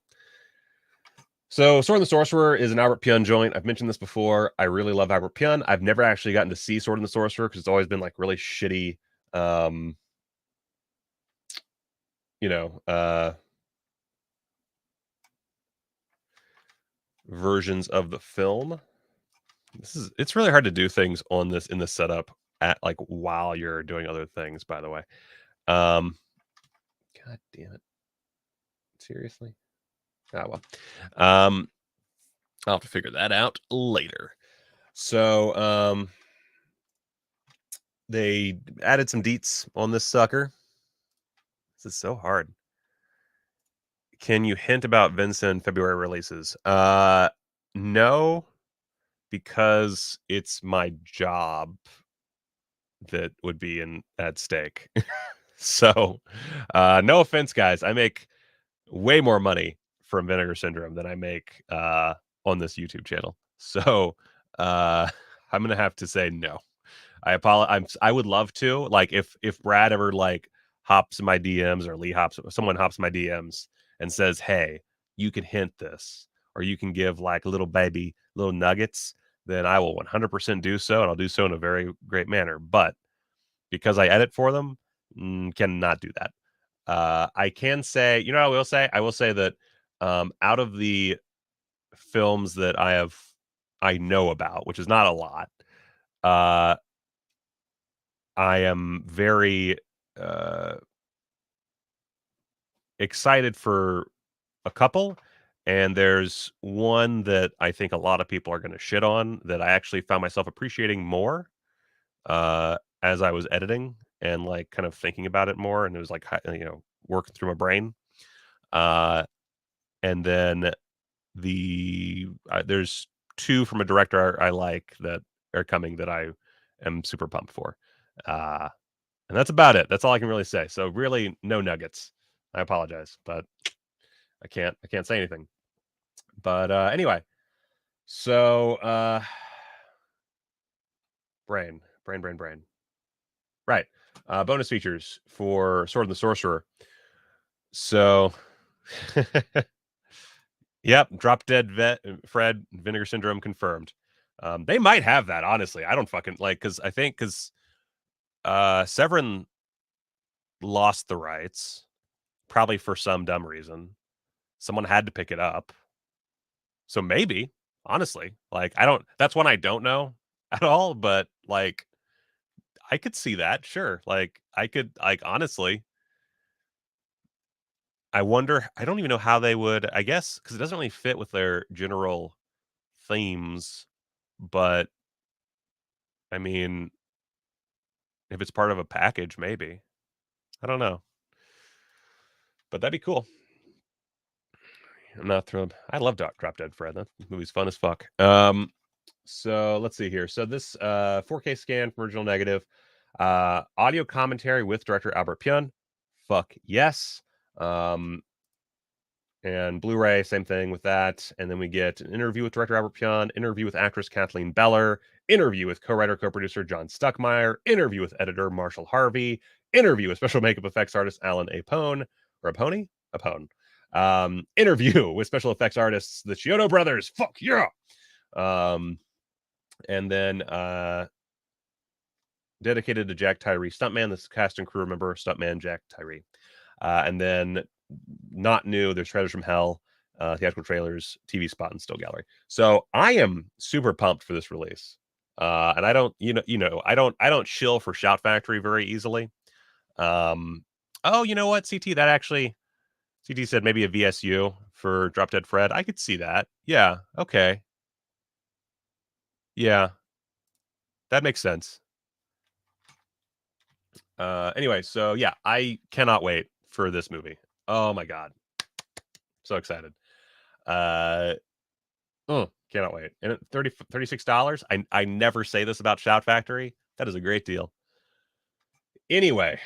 [SPEAKER 4] So Sword and the Sorcerer is an Albert Pyun joint. I've mentioned this before. I really love Albert Pyun. I've never actually gotten to see Sword and the Sorcerer because it's always been like really shitty, versions of the film. It's really hard to do things on this in the setup at like while you're doing other things, by the way. God damn it. Seriously? Well. I'll have to figure that out later. So they added some deets on this sucker. This is so hard. Can you hint about Vincent February releases? No, because it's my job that would be at stake. So no offense, guys. I make way more money from Vinegar Syndrome than I make on this YouTube channel. So I'm gonna have to say no. I apologize. I would love to. Like if Brad ever like hops in my DMs or someone hops in my DMs and says, "Hey, you can hint this, or you can give like little nuggets," then I will 100% do so, and I'll do so in a very great manner. But because I edit for them, cannot do that. I can say, I will say that out of the films that I know about, which is not a lot, I am very excited for a couple, and there's one that I think a lot of people are going to shit on that I actually found myself appreciating more as I was editing and like kind of thinking about it more, and it was like working through my brain. And then there's two from a director I like that are coming that I am super pumped for. And that's about it. That's all I can really say. So really no nuggets. I apologize, but I can't say anything. But anyway, so brain. Right. Bonus features for Sword and the Sorcerer. So yep, Drop Dead Fred Vinegar Syndrome confirmed. They might have that, honestly. I don't fucking like because Severin lost the rights, probably for some dumb reason. Someone had to pick it up. So maybe, honestly, like that's one I don't know at all, but like I could see that, sure. Like I could honestly. I wonder, I don't even know how they would, I guess, because it doesn't really fit with their general themes, but I mean, if it's part of a package, maybe. I don't know. But that'd be cool. I'm not thrilled. I love Drop Dead Fred. That movie's fun as fuck. So let's see here. So this 4K scan from original negative. Audio commentary with director Albert Pyun. Fuck yes. And Blu-ray, same thing with that. And then we get an interview with director Albert Pyun, interview with actress Kathleen Beller, interview with co-writer, co-producer John Stuckmeyer, interview with editor Marshall Harvey, interview with special makeup effects artist Alan Apone, or Apone? Apone. Interview with special effects artists, the Chiodo brothers. Fuck yeah! And then dedicated to Jack Tyree, stuntman. This cast and crew member, stuntman Jack Tyree. And then not new, there's trailers from hell, theatrical trailers, TV spot, and still gallery. So I am super pumped for this release. And I don't, I don't shill for Shout Factory very easily. Oh, you know what, CT, that actually, CT said maybe a VSU for Drop Dead Fred. I could see that. Yeah, okay. Yeah, that makes sense. Anyway, so yeah, I cannot wait for this movie. Oh my god. So excited. Cannot wait. And $36. I never say this about Shout Factory. That is a great deal. Anyway,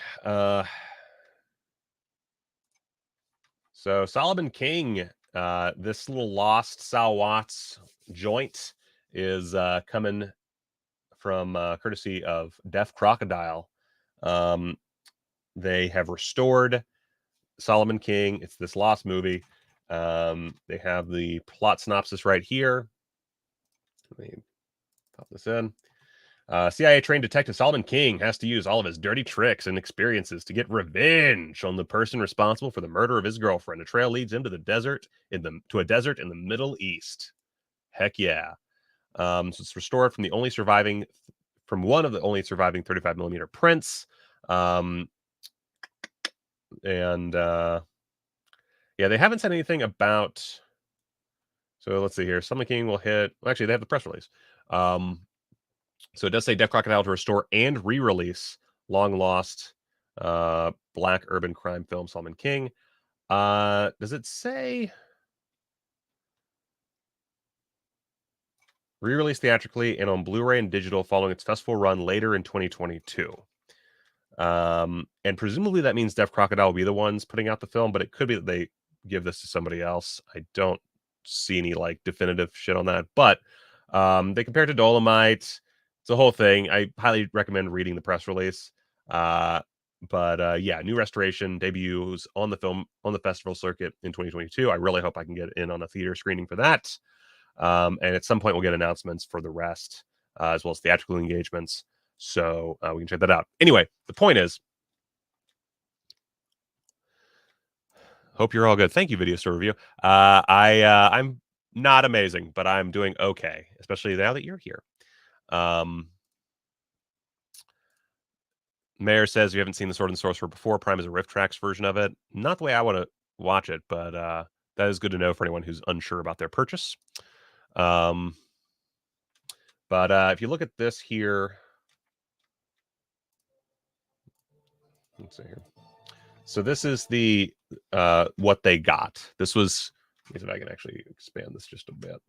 [SPEAKER 4] so Solomon King This little lost Sal Watts joint is coming from courtesy of Deaf Crocodile. They have restored Solomon King. It's this lost movie. They have the plot synopsis right here. Let me pop this in. CIA-trained detective Solomon King has to use all of his dirty tricks and experiences to get revenge on the person responsible for the murder of his girlfriend. A trail leads him to a desert in the Middle East. Heck yeah! So it's restored from one of the only surviving 35mm prints. Yeah, they haven't said anything about. So let's see here. Solomon King will hit. Well, actually, they have the press release. So it does say Deaf Crocodile to restore and re-release long lost black urban crime film Solomon King. Does it say re-release theatrically and on Blu-ray and digital following its festival run later in 2022? And presumably that means Deaf Crocodile will be the ones putting out the film, but it could be that they give this to somebody else. I don't see any like definitive shit on that, but they compare it to Dolomite. It's a whole thing. I highly recommend reading the press release. But yeah, new restoration debuts on the festival circuit in 2022. I really hope I can get in on a theater screening for that. And at some point we'll get announcements for the rest, as well as theatrical engagements. So we can check that out. Anyway, the point is, hope you're all good. Thank you, Video Store Review. I'm not amazing, but I'm doing okay, especially now that you're here. Mayor says you haven't seen the Sword and Sorcerer before. Prime is a Rift Tracks version of it. Not the way I want to watch it, but that is good to know for anyone who's unsure about their purchase. But if you look at this here, let's see here. So this is the what they got. This was, let me see if I can actually expand this just a bit.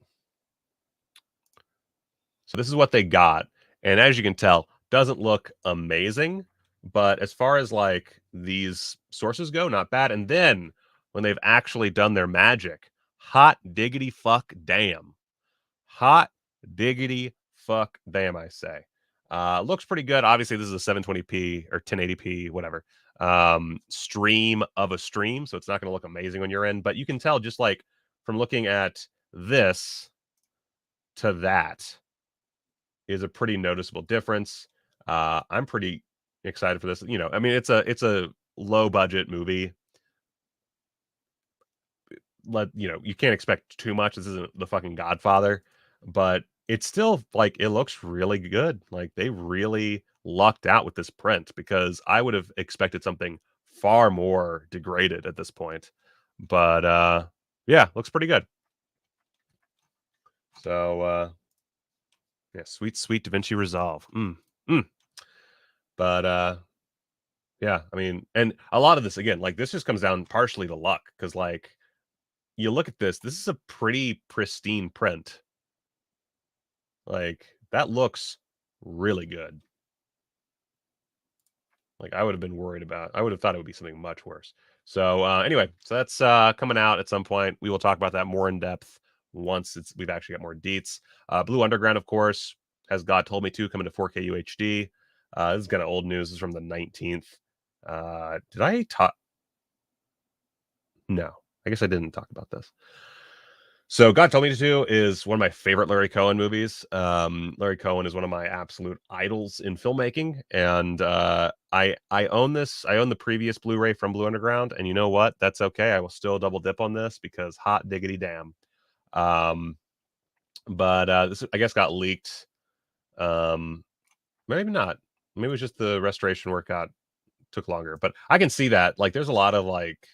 [SPEAKER 4] So this is what they got, and as you can tell, doesn't look amazing, but as far as like these sources go, not bad. And then when they've actually done their magic, hot diggity fuck damn, hot diggity fuck damn, I say. Looks pretty good. Obviously, this is a 720p or 1080p, whatever, stream of a stream, so it's not going to look amazing on your end. But you can tell just like from looking at this to that is a pretty noticeable difference. I'm pretty excited for this. You know, I mean, it's a low budget movie. You can't expect too much. This isn't the fucking Godfather, but it's still like it looks really good. Like they really lucked out with this print, because I would have expected something far more degraded at this point. But yeah, looks pretty good. So yeah, sweet Da Vinci Resolve. But yeah, I mean, and a lot of this again, like this just comes down partially to luck, because like you look at this is a pretty pristine print. Like that looks really good. Like I would have been worried about. I would have thought it would be something much worse. So anyway, so that's coming out at some point. We will talk about that more in depth once we've actually got more deets. Blue Underground, of course, as God Told Me To, coming to 4K UHD. This is kind of old news. This is from the 19th. Did I talk? No, I guess I didn't talk about this. So God Told Me To is one of my favorite Larry Cohen movies. Larry Cohen is one of my absolute idols in filmmaking. And I own this. I own the previous Blu-ray from Blue Underground. And you know what? That's okay. I will still double dip on this because hot diggity damn. But this, I guess, got leaked. Maybe not. Maybe it was just the restoration work took longer. But I can see that. Like, there's a lot of like,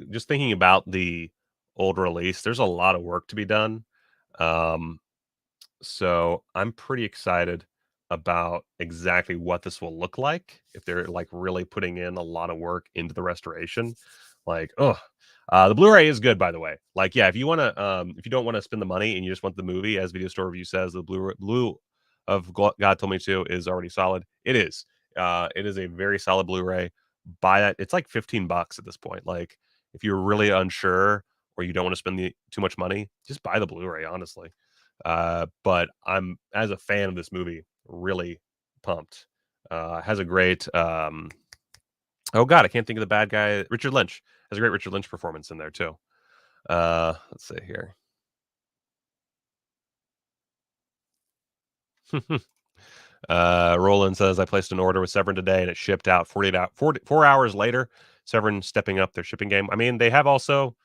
[SPEAKER 4] just thinking about the old release, there's a lot of work to be done. So I'm pretty excited about exactly what this will look like if they're like really putting in a lot of work into the restoration. Like, the Blu-ray is good, by the way. Like, yeah, if you want to, if you don't want to spend the money and you just want the movie, as Video Store Review says, the Blue of God Told Me To is already solid. It is. It is a very solid Blu-ray. Buy that. It's like $15 at this point. Like, if you're really unsure, or you don't want to spend too much money, just buy the Blu-ray, honestly. But I'm, as a fan of this movie, really pumped. Has a great oh god, I can't think of the bad guy. Richard Lynch has a great Richard Lynch performance in there too. Let's see here. Roland says, I placed an order with Severin today and it shipped out 4 hours later. Severin stepping up their shipping game. I mean, they have also,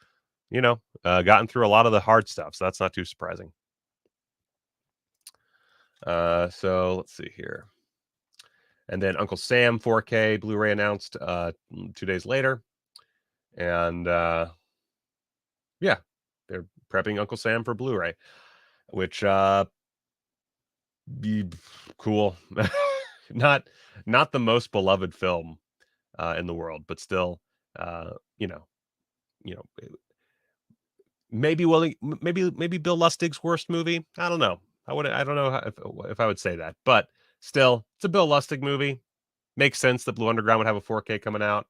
[SPEAKER 4] gotten through a lot of the hard stuff, so that's not too surprising. So let's see here. And then Uncle Sam 4K Blu-ray announced 2 days later. And yeah, they're prepping Uncle Sam for Blu-ray, which be cool. not the most beloved film in the world, but still, maybe Bill Lustig's worst movie. I don't know. I don't know if I would say that, but still, it's a Bill Lustig movie. Makes sense that Blue Underground would have a 4K coming out.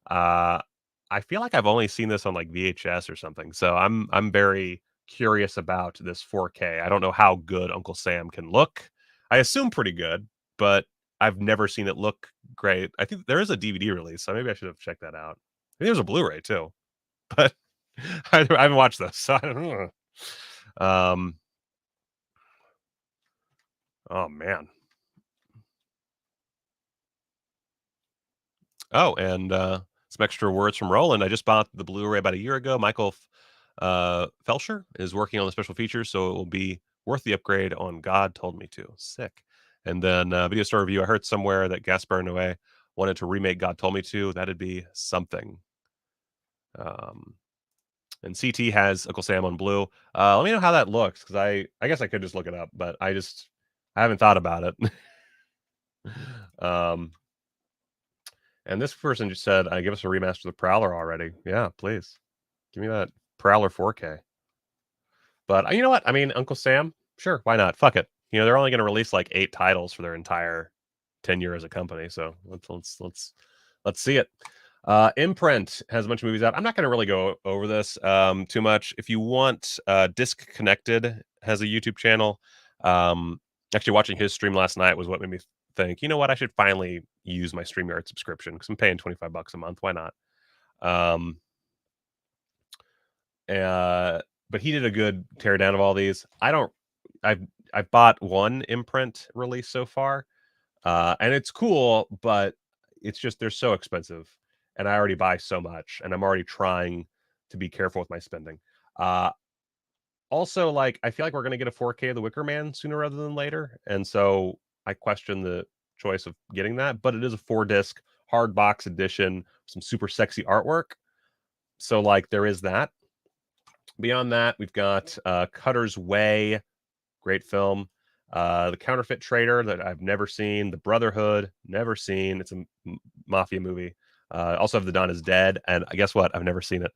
[SPEAKER 4] I feel like I've only seen this on like VHS or something, so I'm very curious about this 4K. I don't know how good Uncle Sam can look. I assume pretty good, but I've never seen it look great. I think there is a DVD release, so maybe I should have checked that out. I think there's a Blu-ray too, but I haven't watched this, so I don't know. Oh man. Oh, and some extra words from Roland. I just bought the Blu-ray about a year ago. Michael Felsher is working on the special features, so it will be worth the upgrade on God Told Me To. Sick. And then video store review. I heard somewhere that Gaspar Noé wanted to remake God Told Me To. That'd be something. And CT has Uncle Sam on Blue. Let me know how that looks, because I guess I could just look it up, but I haven't thought about it. And this person just said, give us a remaster of the Prowler already. Yeah, please. Give me that Prowler 4K. But you know what? I mean, Uncle Sam, sure, why not? Fuck it. They're only going to release like 8 titles for their entire tenure as a company. So let's see it. Imprint has a bunch of movies out. I'm not going to really go over this too much. If you want, Disc Connected has a YouTube channel. Actually, watching his stream last night was what made me think, you know what, I should finally use my StreamYard subscription because I'm paying $25 a month. Why not? But he did a good teardown of all these. I've bought one Imprint release so far, and it's cool, but it's just they're so expensive, and I already buy so much, and I'm already trying to be careful with my spending. Also, like, I feel like we're going to get a 4K of The Wicker Man sooner rather than later, and so I question the choice of getting that, but it is a 4-disc hard box edition, some super sexy artwork. So, like, there is that. Beyond that, we've got Cutter's Way, great film. The Counterfeit Trader, that I've never seen. The Brotherhood, never seen. It's a mafia movie. Also have The Dawn Is Dead, and guess what? I've never seen it.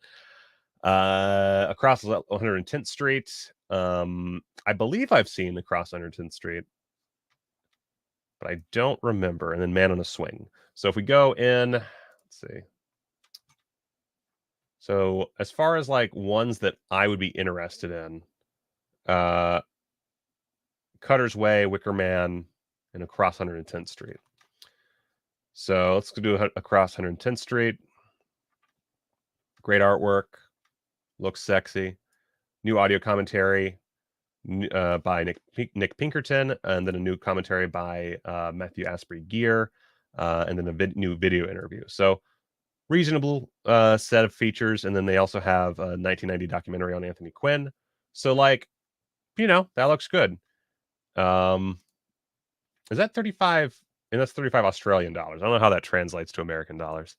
[SPEAKER 4] Across 110th Street. I believe I've seen Across 110th Street, but I don't remember. And then Man on a Swing. So if we go in, let's see. So as far as like ones that I would be interested in, Cutter's Way, Wicker Man, and Across 110th Street. So let's do Across 110th Street. Great artwork. Looks sexy. New audio commentary by Nick Pinkerton, and then a new commentary by Matthew Asprey Gear, and then a new video interview. So reasonable set of features, and then they also have a 1990 documentary on Anthony Quinn. So, like, that looks good. Is that 35? And that's 35 Australian dollars. I don't know how that translates to American dollars.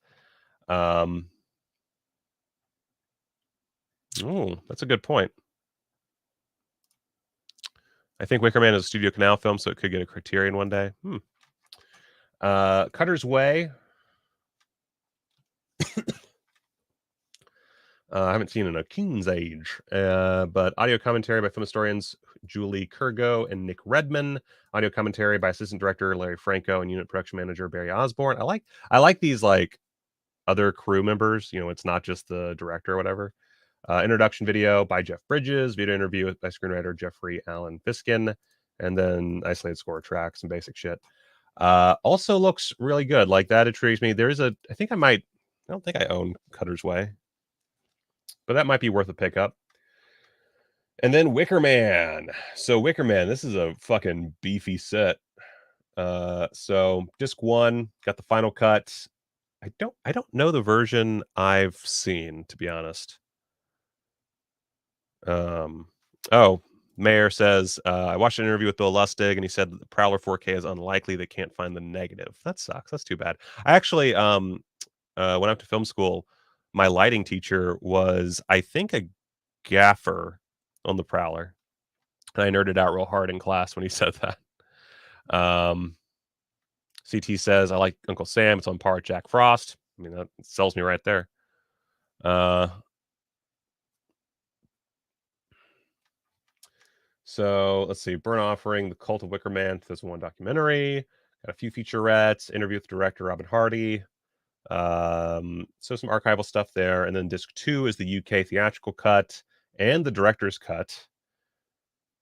[SPEAKER 4] Oh, that's a good point. I think Wicker Man is a Studio Canal film, so it could get a Criterion one day. Cutter's Way. I haven't seen in a Keen's age, but audio commentary by film historians Julie Kurgo and Nick Redman. Audio commentary by assistant director Larry Franco and unit production manager Barry Osborne. I like these like other crew members. It's not just the director or whatever. Introduction video by Jeff Bridges, video interview by screenwriter Jeffrey Allen Fiskin, and then isolated score tracks and basic shit. Also looks really good. Like, that intrigues me. There's I don't think I own Cutter's Way, but that might be worth a pickup. And then Wicker Man. So Wicker Man, this is a fucking beefy set. So disc 1 got the final cut. I don't know the version I've seen, to be honest. Mayor says, I watched an interview with Bill Lustig, and he said that the Prowler 4K is unlikely. They can't find the negative. That sucks. That's too bad. I actually went up to film school. My lighting teacher was, I think, a gaffer on the Prowler. And I nerded out real hard in class when he said that. CT says, I like Uncle Sam. It's on par with Jack Frost. I mean, that sells me right there. So let's see. Burnt Offering, The Cult of Wicker Man, 2001 documentary. Got a few featurettes, interview with director Robin Hardy. So some archival stuff there. And then disc 2 is the UK theatrical cut and the director's cut,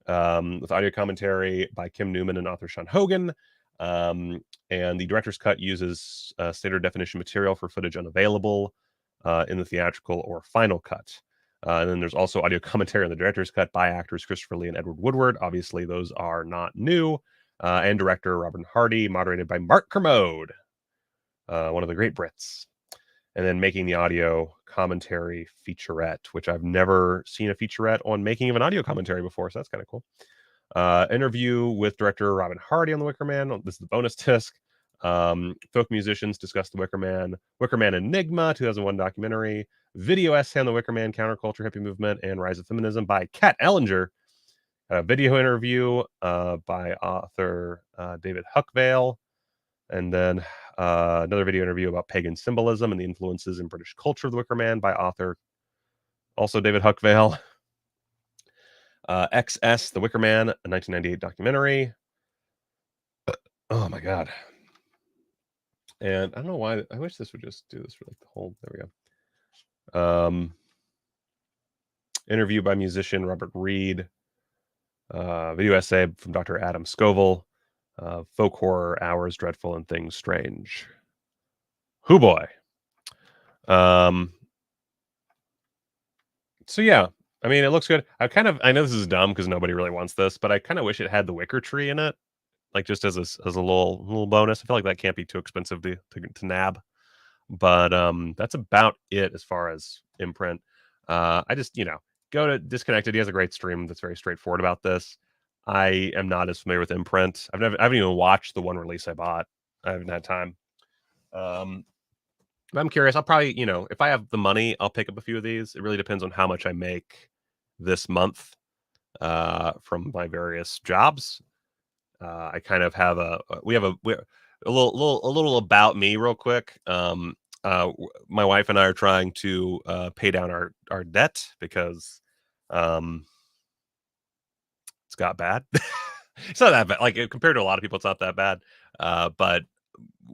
[SPEAKER 4] with audio commentary by Kim Newman and author Sean Hogan. And the director's cut uses standard definition material for footage unavailable in the theatrical or final cut. And then there's also audio commentary on the director's cut by actors Christopher Lee and Edward Woodward. Obviously, those are not new. And director Robin Hardy, moderated by Mark Kermode, one of the great Brits. And then making the audio commentary featurette, which I've never seen a featurette on making of an audio commentary before, so that's kind of cool. Interview with director Robin Hardy on The Wicker Man. This is the bonus disc. Folk musicians discuss The Wicker Man Enigma, 2001 documentary, video essay on The Wicker Man, counterculture, hippie movement, and rise of feminism by Kat Ellinger. A video interview by author David Huckvale. And then another video interview about pagan symbolism and the influences in British culture of The Wicker Man by author also David Huckvale. XS, The Wicker Man, a 1998 documentary. Oh my God. And I don't know why. I wish this would just do this for like the whole. There we go. Interview by musician Robert Reed. Video essay from Dr. Adam Scoville. Folk horror, Hours Dreadful, and Things Strange. Hoo boy. So yeah, I mean, it looks good. I know this is dumb because nobody really wants this, but I kind of wish it had the wicker tree in it, like just as a little bonus. I feel like that can't be too expensive to nab. But that's about it as far as Imprint. I just, go to Disconnected. He has a great stream that's very straightforward about this. I am not as familiar with Imprint. I haven't even watched the one release I bought. I haven't had time. But I'm curious. I'll probably, if I have the money, I'll pick up a few of these. It really depends on how much I make this month from my various jobs. I kind of have a little about me real quick. My wife and I are trying to pay down our debt because it's got bad. It's not that bad. Like, compared to a lot of people, it's not that bad. But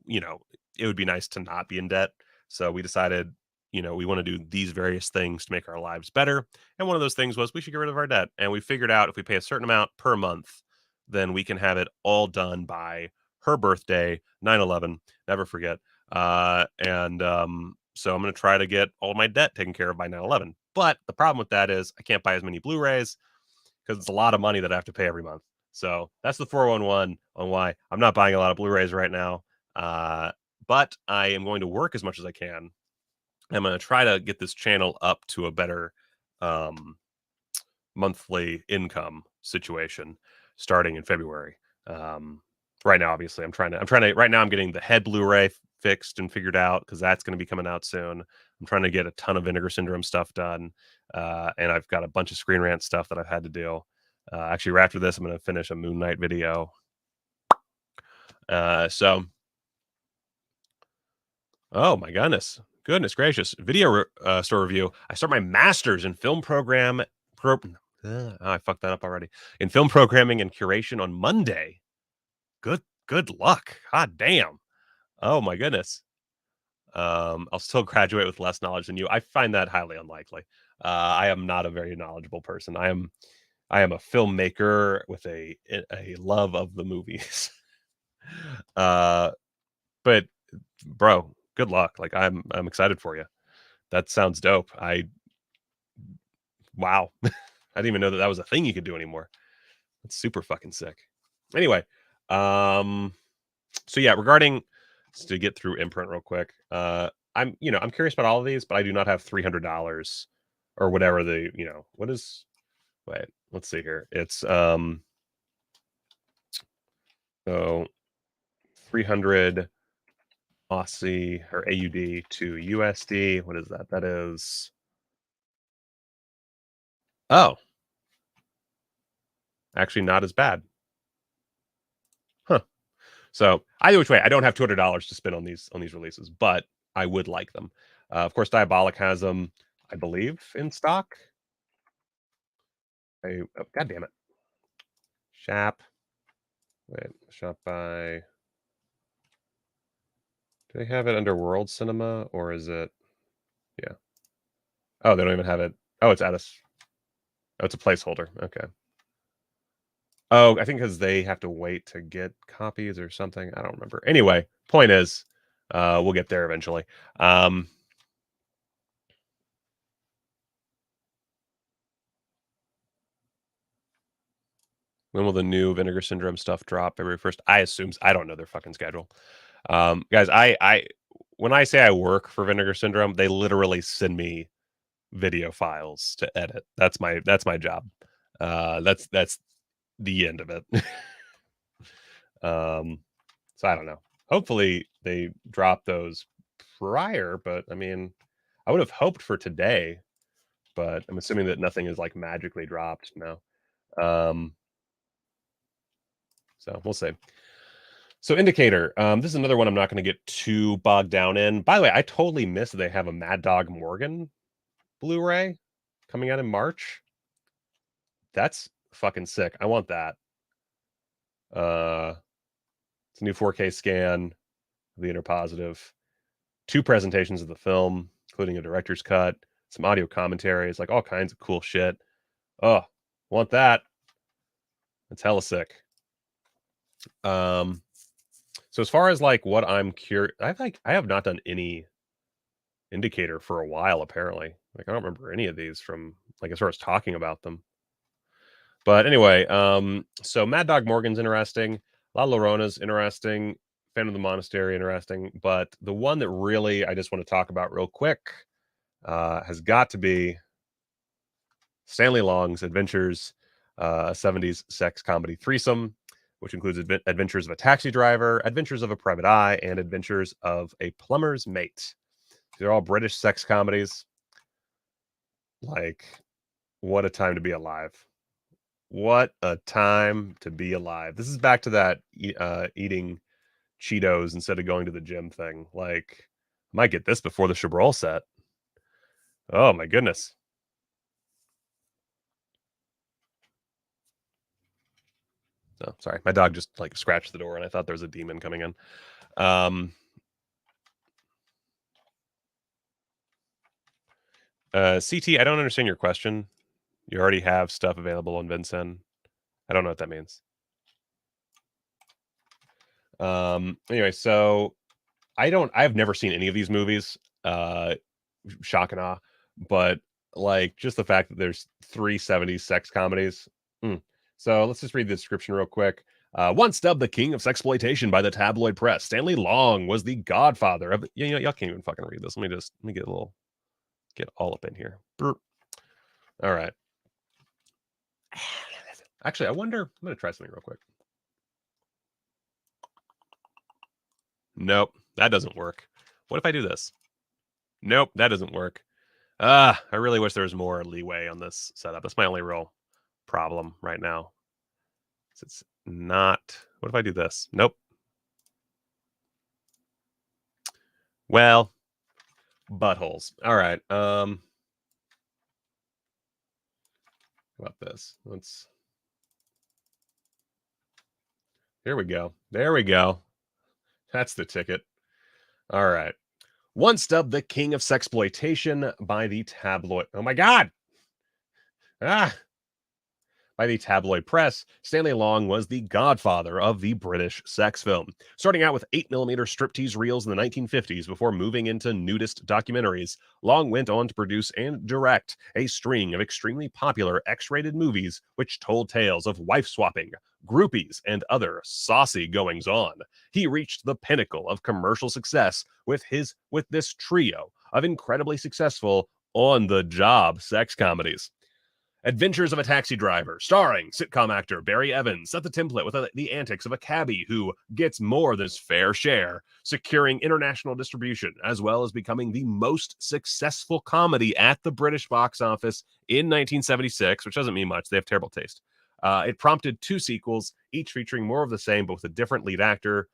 [SPEAKER 4] it would be nice to not be in debt. So we decided, we want to do these various things to make our lives better. And one of those things was we should get rid of our debt. And we figured out if we pay a certain amount per month, then we can have it all done by her birthday, 9/11. Never forget. So I'm going to try to get all my debt taken care of by 9/11. But the problem with that is I can't buy as many Blu-rays because it's a lot of money that I have to pay every month. So that's the 411 on why I'm not buying a lot of Blu-rays right now. But I am going to work as much as I can. I'm going to try to get this channel up to a better monthly income situation starting in February. Right now, obviously, I'm trying to right now I'm getting the head Blu-ray fixed and figured out because that's going to be coming out soon. I'm trying to get a ton of Vinegar Syndrome stuff done. And I've got a bunch of Screen Rant stuff that I've had to do. Actually, right after this, I'm going to finish a Moon Knight video. Oh my goodness gracious. Video store review. I start my master's in film I fucked that up already. In film programming and curation on Monday. Good luck. God damn. Oh my goodness. I'll still graduate with less knowledge than you. I find that highly unlikely. I am not a very knowledgeable person. I am a filmmaker with a love of the movies. But bro, good luck. Like I'm excited for you. That sounds dope. Wow. I didn't even know that was a thing you could do anymore. That's super fucking sick. Anyway, so yeah, regarding to get through Imprint real quick. I'm curious about all of these, but I do not have $300 or whatever what is. Wait, let's see here. It's so 300 Aussie or AUD to USD. What is that? That is. Oh, actually, not as bad. Huh. So either which way, I don't have $200 to spend on these releases, but I would like them. Of course, Diabolic has them, I believe, in stock. God damn it. Shop. Wait, shop by. Do they have it under World Cinema or is it? Yeah. Oh, they don't even have it. Oh, it's at us. Oh, it's a placeholder. Okay. Oh, I think because they have to wait to get copies or something. I don't remember. Anyway, point is, we'll get there eventually. When will the new Vinegar Syndrome stuff drop? February 1st? I assume. I don't know their fucking schedule. Guys, I when I say I work for Vinegar Syndrome, they literally send me video files to edit. That's my job. That's the end of it. So I don't know. Hopefully they drop those prior, but I mean, I would have hoped for today, but I'm assuming that nothing is like magically dropped now. So we'll see. So Indicator, this is another one I'm not going to get too bogged down in. By the way, I totally missed that they have a Mad Dog Morgan Blu-ray coming out in March. That's fucking sick. I want that. It's a new 4K scan of the Interpositive. 2 presentations of the film, including a director's cut, some audio commentaries, like all kinds of cool shit. Oh, want that. It's hella sick. So as far as like what I'm curious, I have not done any Indicator for a while, apparently. Like I don't remember any of these from like as far as talking about them. But anyway, so Mad Dog Morgan's interesting. La Llorona's interesting. Fan of the Monastery, interesting. But the one that really I just want to talk about real quick has got to be Stanley Long's Adventures, a 70s sex comedy threesome, which includes Adventures of a Taxi Driver, Adventures of a Private Eye, and Adventures of a Plumber's Mate. They're all British sex comedies. Like, what a time to be alive. What a time to be alive. This is back to that eating Cheetos instead of going to the gym thing. Like, I might get this before the Chabrol set. Oh, my goodness. Oh, sorry. My dog just like scratched the door and I thought there was a demon coming in. CT, I don't understand your question. You already have stuff available on Vincent. I don't know what that means. Anyway, so I've never seen any of these movies. Shock and awe. But like just the fact that there's 3 70s sex comedies. So let's just read the description real quick. Once dubbed the king of sexploitation by the tabloid press, Stanley Long was the godfather of. Y'all can't even fucking read this. Let me get all up in here. All right. Actually, I wonder. I'm gonna try something real quick. Nope, that doesn't work. What if I do this? Nope, that doesn't work. I really wish there was more leeway on this setup. That's my only real problem right now. It's not. What if I do this? Nope. Well, buttholes. All right. How about this? Here we go. There we go. That's the ticket. All right. Once dubbed the king of sexploitation by the tabloid. Oh my God. By the tabloid press, Stanley Long was the godfather of the British sex film. Starting out with 8mm striptease reels in the 1950s before moving into nudist documentaries, Long went on to produce and direct a string of extremely popular X-rated movies which told tales of wife swapping, groupies, and other saucy goings-on. He reached the pinnacle of commercial success with this trio of incredibly successful on-the-job sex comedies. Adventures of a Taxi Driver, starring sitcom actor Barry Evans, set the template with the antics of a cabbie who gets more than his fair share, securing international distribution, as well as becoming the most successful comedy at the British box office in 1976, which doesn't mean much. They have terrible taste. It prompted 2 sequels, each featuring more of the same, but with a different lead actor.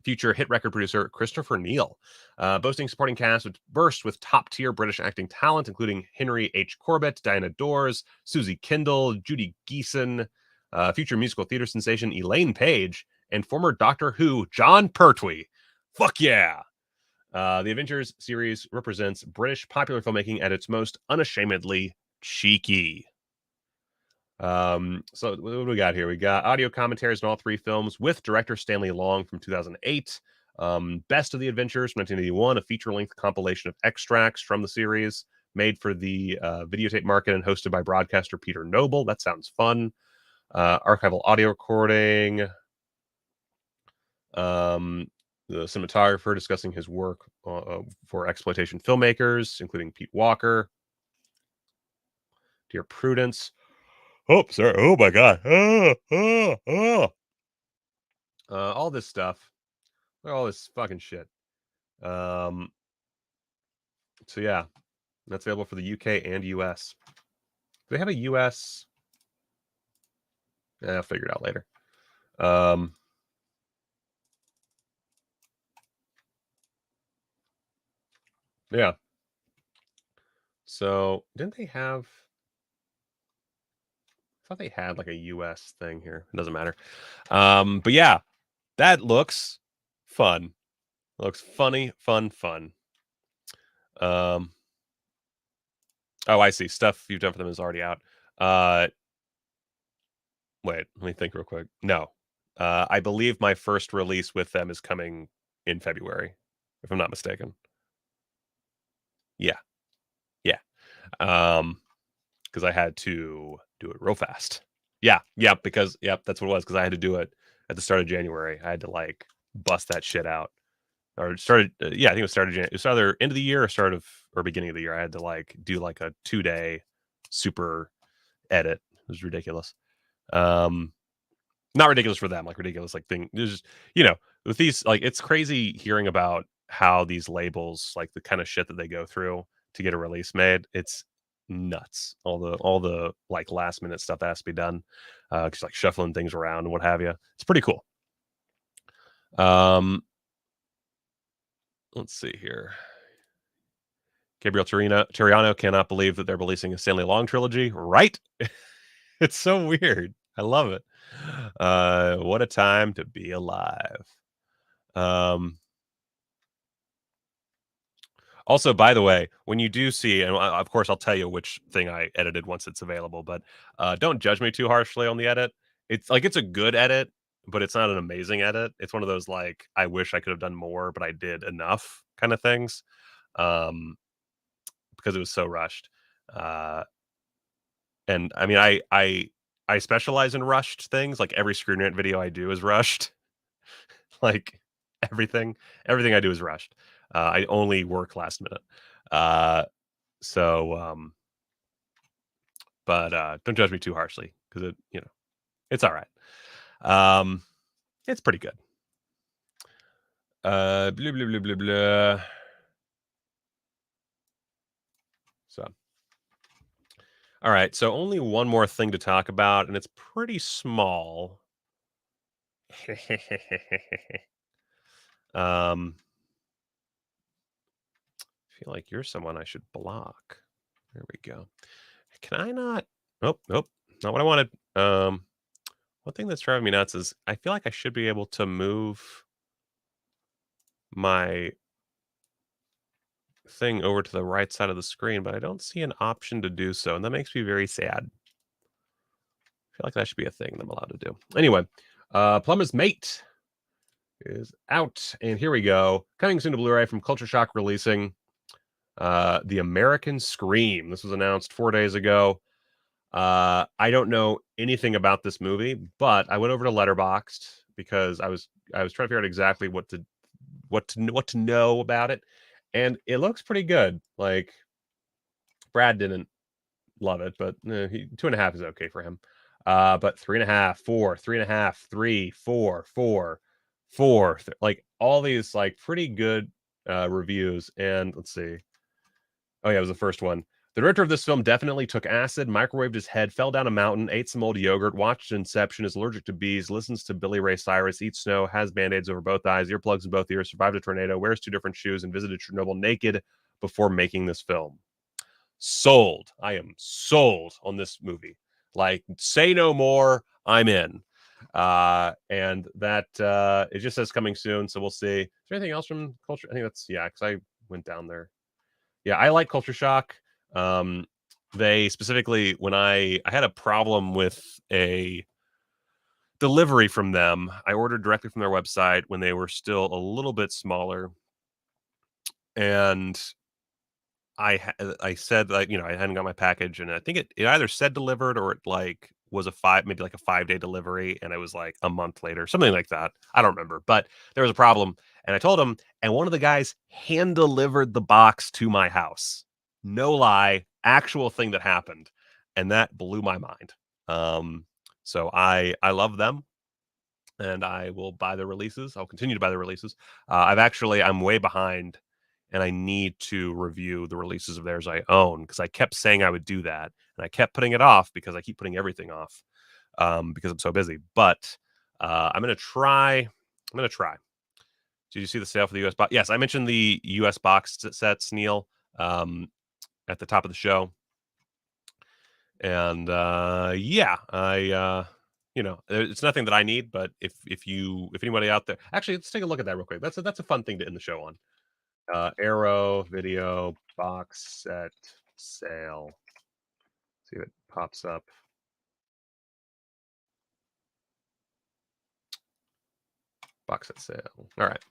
[SPEAKER 4] Future hit record producer Christopher Neal, boasting supporting cast which burst with top-tier British acting talent, including Henry H. Corbett, Diana Dors, Susie Kendall, Judy Geeson, future musical theater sensation Elaine Page, and former Doctor Who John Pertwee. Fuck yeah! The Avengers series represents British popular filmmaking at its most unashamedly cheeky. So what do we got here? We got audio commentaries in all 3 films with director Stanley Long from 2008. Best of the Adventures from 1981, a feature-length compilation of extracts from the series made for the videotape market and hosted by broadcaster Peter Noble. That sounds fun. Archival audio recording. The cinematographer discussing his work for exploitation filmmakers, including Pete Walker. Dear Prudence. Oh, sorry. Oh my God. All this stuff. All this fucking shit. So yeah, that's available for the UK and US. Do they have a US? I'll figure it out later. Yeah. So didn't they have? I thought they had like a US thing here. It doesn't matter. But yeah, that looks fun. Looks funny, fun. Oh, I see. Stuff you've done for them is already out. Wait, let me think real quick. No. I believe my first release with them is coming in February, if I'm not mistaken. Yeah. Yeah. Because I had to do it real fast. Yeah, because that's what it was, because I had to do it at the start of January. I had to like bust that shit out. Or started I think it was started January. It was either end of the year or beginning of the year. I had to like do like a 2-day super edit. It was ridiculous. Not ridiculous for them, like ridiculous like thing. There's just, with these, like, it's crazy hearing about how these labels, like the kind of shit that they go through to get a release made. It's nuts. All the like last minute stuff that has to be done, just like shuffling things around and what have you. It's pretty cool. Let's see here. Gabriel Terriano cannot believe that they're releasing a Stanley Long trilogy, right? It's so weird. I love it. What a time to be alive. Also, by the way, when you do see, and of course I'll tell you which thing I edited once it's available, but don't judge me too harshly on the edit. It's a good edit, but it's not an amazing edit. It's one of those like, I wish I could have done more, but I did enough kind of things. Because it was so rushed. And I mean, I specialize in rushed things. Like every Screen Rant video I do is rushed. Like everything I do is rushed. I only work last minute. But don't judge me too harshly, because it's all right. It's pretty good. Blah, blah, blah, blah, blah. So, all right. So only one more thing to talk about, and it's pretty small. I feel like you're someone I should block. There we go. Can I not? Nope, not what I wanted. One thing that's driving me nuts is I feel like I should be able to move my thing over to the right side of the screen, but I don't see an option to do so, and that makes me very sad. I feel like that should be a thing that I'm allowed to do. Anyway, Plumber's Mate is out, and here we go. Coming soon to Blu-ray from Culture Shock releasing The American Scream. This was announced 4 days ago. I don't know anything about this movie, but I went over to Letterboxd because I was trying to figure out exactly what to know about it, and it looks pretty good. Like, Brad didn't love it, but 2.5 is okay for him. But 3.5, 4, 3.5, 3, 4, 4, 4, like all these like pretty good reviews. And let's see. Oh yeah, it was the first one. The director of this film definitely took acid, microwaved his head, fell down a mountain, ate some old yogurt, watched Inception, is allergic to bees, listens to Billy Ray Cyrus, eats snow, has band-aids over both eyes, earplugs in both ears, survived a tornado, wears 2 different shoes, and visited Chernobyl naked before making this film. Sold. I am sold on this movie. Like, say no more. I'm in. And that it just says coming soon, so we'll see. Is there anything else from Culture? I think that's because I went down there. Yeah, I like Culture Shock. They specifically, when I had a problem with a delivery from them, I ordered directly from their website when they were still a little bit smaller, and I said that I hadn't got my package, and I think it either said delivered or it like was maybe like a 5-day delivery, and it was like a month later, something like that. I don't remember, but there was a problem, and I told him, and one of the guys hand delivered the box to my house. No lie, actual thing that happened, and that blew my mind. So I love them, and I will buy the releases. I'll continue to buy the releases. I'm way behind, and I need to review the releases of theirs I own because I kept saying I would do that, and I kept putting it off because I keep putting everything off because I'm so busy. But I'm gonna try. Did you see the sale for the U.S. box? Yes, I mentioned the U.S. box sets, Neil, at the top of the show. And it's nothing that I need, but if anybody out there, actually, let's take a look at that real quick. That's a fun thing to end the show on. Arrow video box set sale. See if it pops up. Box set sale. All right.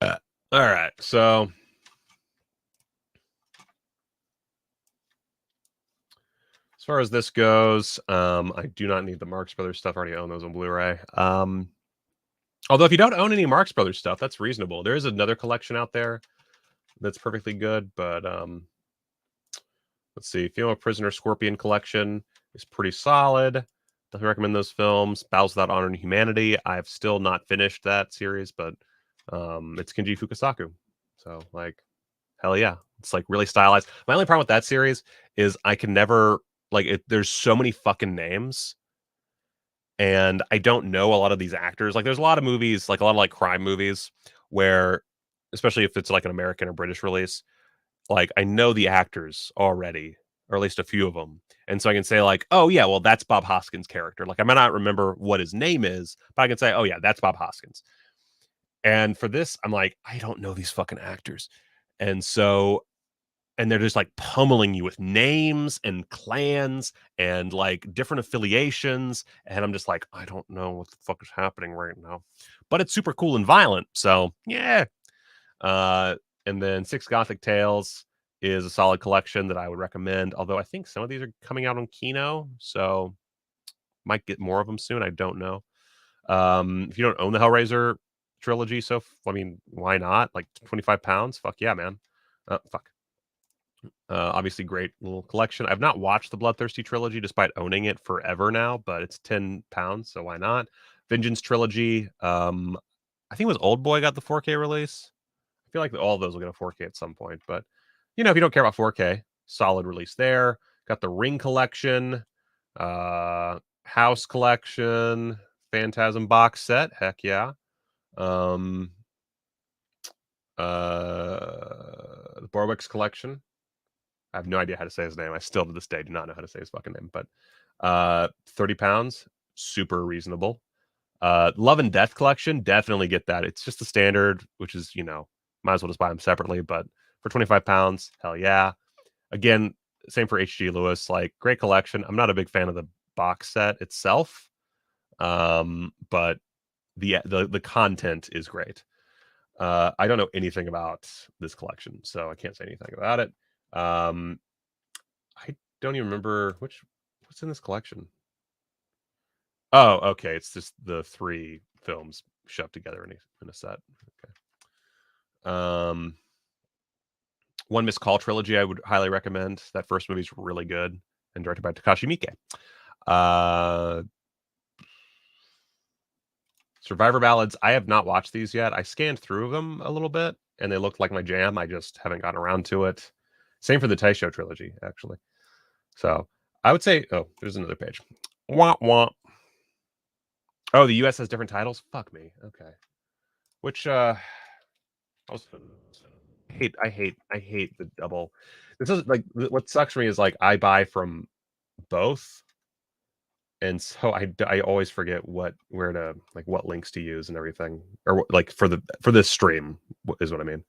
[SPEAKER 4] All right. So as far as this goes, I do not need the Marx Brothers stuff. I already own those on Blu-ray. Although if you don't own any Marx Brothers stuff, that's reasonable. There is another collection out there that's perfectly good, but let's see. Female Prisoner Scorpion collection is pretty solid. Definitely recommend those films. Battles Without Honor and Humanity. I've still not finished that series, but it's Kenji Fukasaku. So, like, hell yeah. It's, like, really stylized. My only problem with that series is I can never, there's so many fucking names, and I don't know a lot of these actors. Like, there's a lot of movies, like, a lot of, like, crime movies where, especially if it's, like, an American or British release, like, I know the actors already, or at least a few of them. And so I can say, like, oh, yeah, well, that's Bob Hoskins' character. Like, I might not remember what his name is, but I can say, oh, yeah, that's Bob Hoskins. And for this, I'm like, I don't know these fucking actors. And so, and they're just, like, pummeling you with names and clans and, like, different affiliations. And I'm just like, I don't know what the fuck is happening right now. But it's super cool and violent. So, yeah. And then Six Gothic Tales is a solid collection that I would recommend. Although I think some of these are coming out on Kino, so might get more of them soon. I don't know. If you don't own the Hellraiser trilogy, so I mean, why not? Like £25? Fuck yeah, man. Fuck. Obviously, great little collection. I've not watched the Bloodthirsty trilogy despite owning it forever now, but it's £10, so why not? Vengeance trilogy. I think it was Old Boy got the 4K release. I feel like all of those will get a 4K at some point, but if you don't care about 4K, solid release there. Got the Ring collection, House collection, Phantasm box set. Heck yeah. The Borwick's collection. I have no idea how to say his name. I still to this day do not know how to say his fucking name, but £30, super reasonable. Love and Death collection, definitely get that. It's just the standard, which is, might as well just buy them separately, but for 25 pounds. Hell yeah. Again, same for H.G. Lewis. Like, great collection. I'm not a big fan of the box set itself, but the content is great. I don't know anything about this collection, so I can't say anything about it. I don't even remember what's in this collection. Oh, okay. It's just the 3 films shoved together in a set. Okay. One Missed Call trilogy I would highly recommend. That first movie's really good and directed by Takashi Miike. Survivor Ballads. I have not watched these yet. I scanned through them a little bit and they looked like my jam. I just haven't gotten around to it. Same for the Taisho trilogy, actually. So I would say, oh, there's another page. Wah, wah. Oh, the US has different titles? Fuck me. Okay. Which I hate the double. This is like what sucks for me is like I buy from both. And so I always forget what links to use and everything, or like for this stream is what I mean.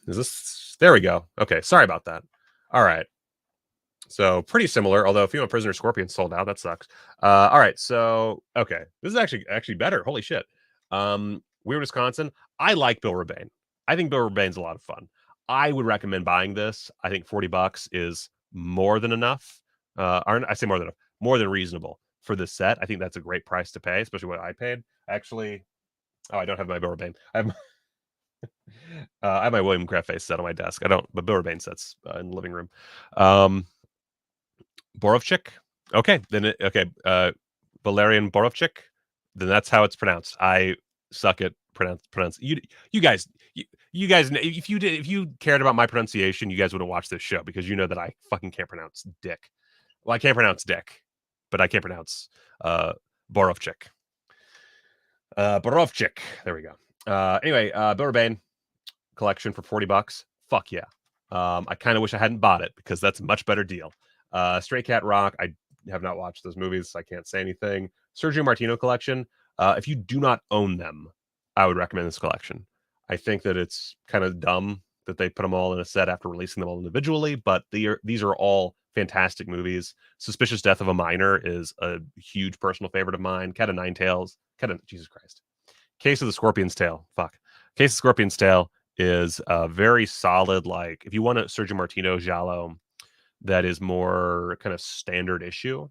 [SPEAKER 4] Is this, there we go. Okay, sorry about that. All right, so pretty similar, although FAWMA Prisoner Scorpion sold out. That sucks. All right, so okay, this is actually better. Holy shit. Weird Wisconsin. I like Bill Rebane. I think Bill Rebane's a lot of fun. I would recommend buying this. I think $40 is more than enough. I say more than enough. More than reasonable for this set. I think that's a great price to pay, especially what I paid. Actually, I don't have my Bill Rebane. I have my William Greffe set on my desk. I don't, but Bill Rebane sets in the living room. Borovchik. Okay, then Valerian Borovchik. Then that's how it's pronounced. I suck at pronounce. You guys, if you cared about my pronunciation, you guys wouldn't watch this show because you know that I fucking can't pronounce dick. Well, I can't pronounce dick, but I can't pronounce Borovchik. Borovchik. There we go. Anyway, Bill Rebane collection for $40. Fuck yeah. I kind of wish I hadn't bought it because that's a much better deal. Stray Cat Rock. I have not watched those movies, so I can't say anything. Sergio Martino collection. If you do not own them, I would recommend this collection. I think that it's kind of dumb that they put them all in a set after releasing them all individually, but these are all fantastic movies. Suspicious Death of a Minor is a huge personal favorite of mine. Cat of Nine Tails. Jesus Christ. Case of the Scorpion's Tail. Fuck. Case of Scorpion's Tail is a very solid, like, if you want a Sergio Martino giallo that is more kind of standard issue,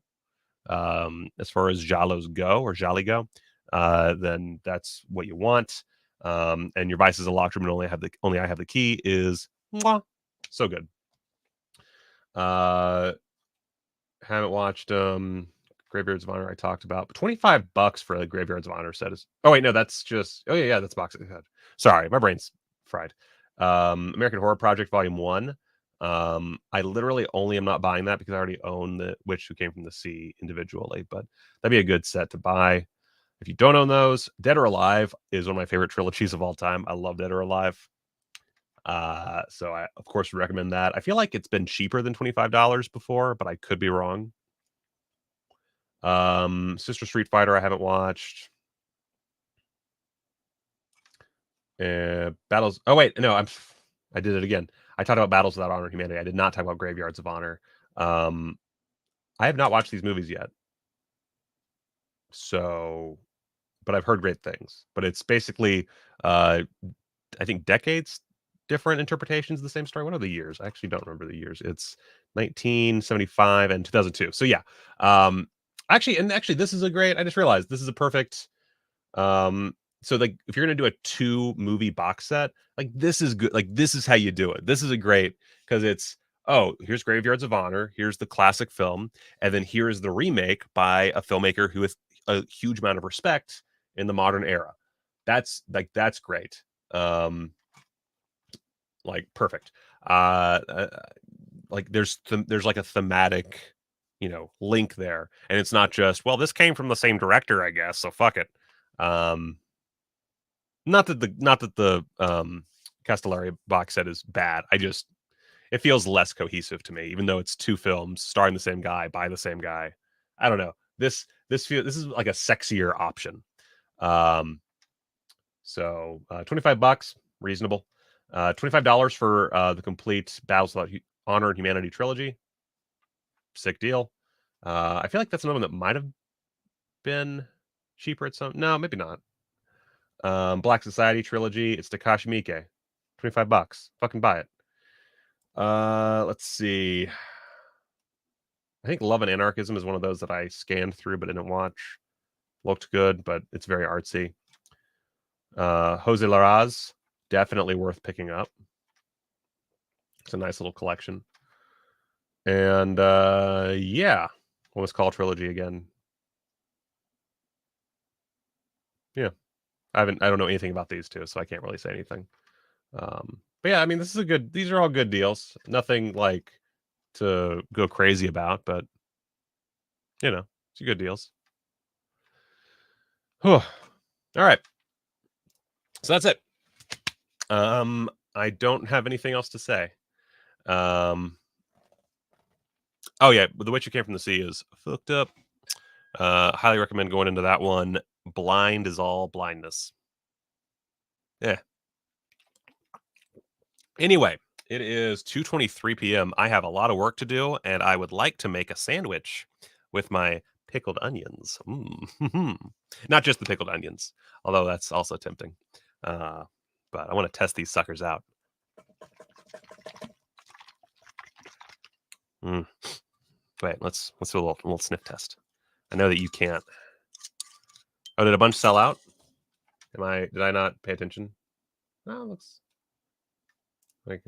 [SPEAKER 4] as far as giallos go, or gialli go, then that's what you want. And Your Vice is a Locked Room and Only I Have the Key is so good. Haven't watched Graveyards of Honor. I talked about, but $25 for a Graveyards of Honor set is. Oh wait, no, that's just. Oh yeah, that's box. Sorry, my brain's fried. American Horror Project Volume 1. I literally only am not buying that because I already own the Witch Who Came from the Sea individually, but that'd be a good set to buy. If you don't own those, Dead or Alive is one of my favorite trilogies of all time. I love Dead or Alive. So I, of course, would recommend that. I feel like it's been cheaper than $25 before, but I could be wrong. Sister Street Fighter, I haven't watched. Battles. Oh, wait, no, I did it again. I talked about Battles Without Honor and Humanity. I did not talk about Graveyards of Honor. I have not watched these movies yet. So, but I've heard great things. But it's basically, I think, decades different interpretations of the same story. What are the years? I actually don't remember the years. It's 1975 and 2002. So yeah. Actually, this is a great. I just realized this is a perfect. So like, if you're gonna do a 2-movie box set, like this is good. Like this is how you do it. This is a great, because it's, oh, here's Graveyards of Honor, here's the classic film, and then here is the remake by a filmmaker who has a huge amount of respect in the modern era. That's great. Like perfect. Like there's like a thematic, link there, and it's not just, well, this came from the same director, I guess, so fuck it. Not that the Castelleri box set is bad. It feels less cohesive to me, even though it's 2 films starring the same guy by the same guy. I don't know. This is like a sexier option. So $25, reasonable. $25 for the complete Battles Without Honor and Humanity trilogy. Sick deal. I feel like that's another one that might have been cheaper at some. No, maybe not. Black Society trilogy. It's Takashi Miike. $25. Fucking buy it. Let's see. I think Love and Anarchism is one of those that I scanned through but didn't watch. Looked good, but it's very artsy. Jose Larraz, definitely worth picking up. It's a nice little collection. And yeah, what was Call trilogy again? Yeah, I don't know anything about these two, so I can't really say anything. But yeah, I mean, this is a good. These are all good deals. Nothing like to go crazy about, but you know, it's good deals. Whew. All right, so that's it. I don't have anything else to say. Oh yeah, The Witcher Came from the Sea is fucked up. Highly recommend going into that one. Blind is all blindness. Yeah. Anyway, it is 2:23 p.m. I have a lot of work to do, and I would like to make a sandwich with my pickled onions. Not just the pickled onions, although that's also tempting. But I want to test these suckers out. Wait, let's do a little sniff test. I know that you can't. Oh, did a bunch sell out? Did I not pay attention? No, it looks like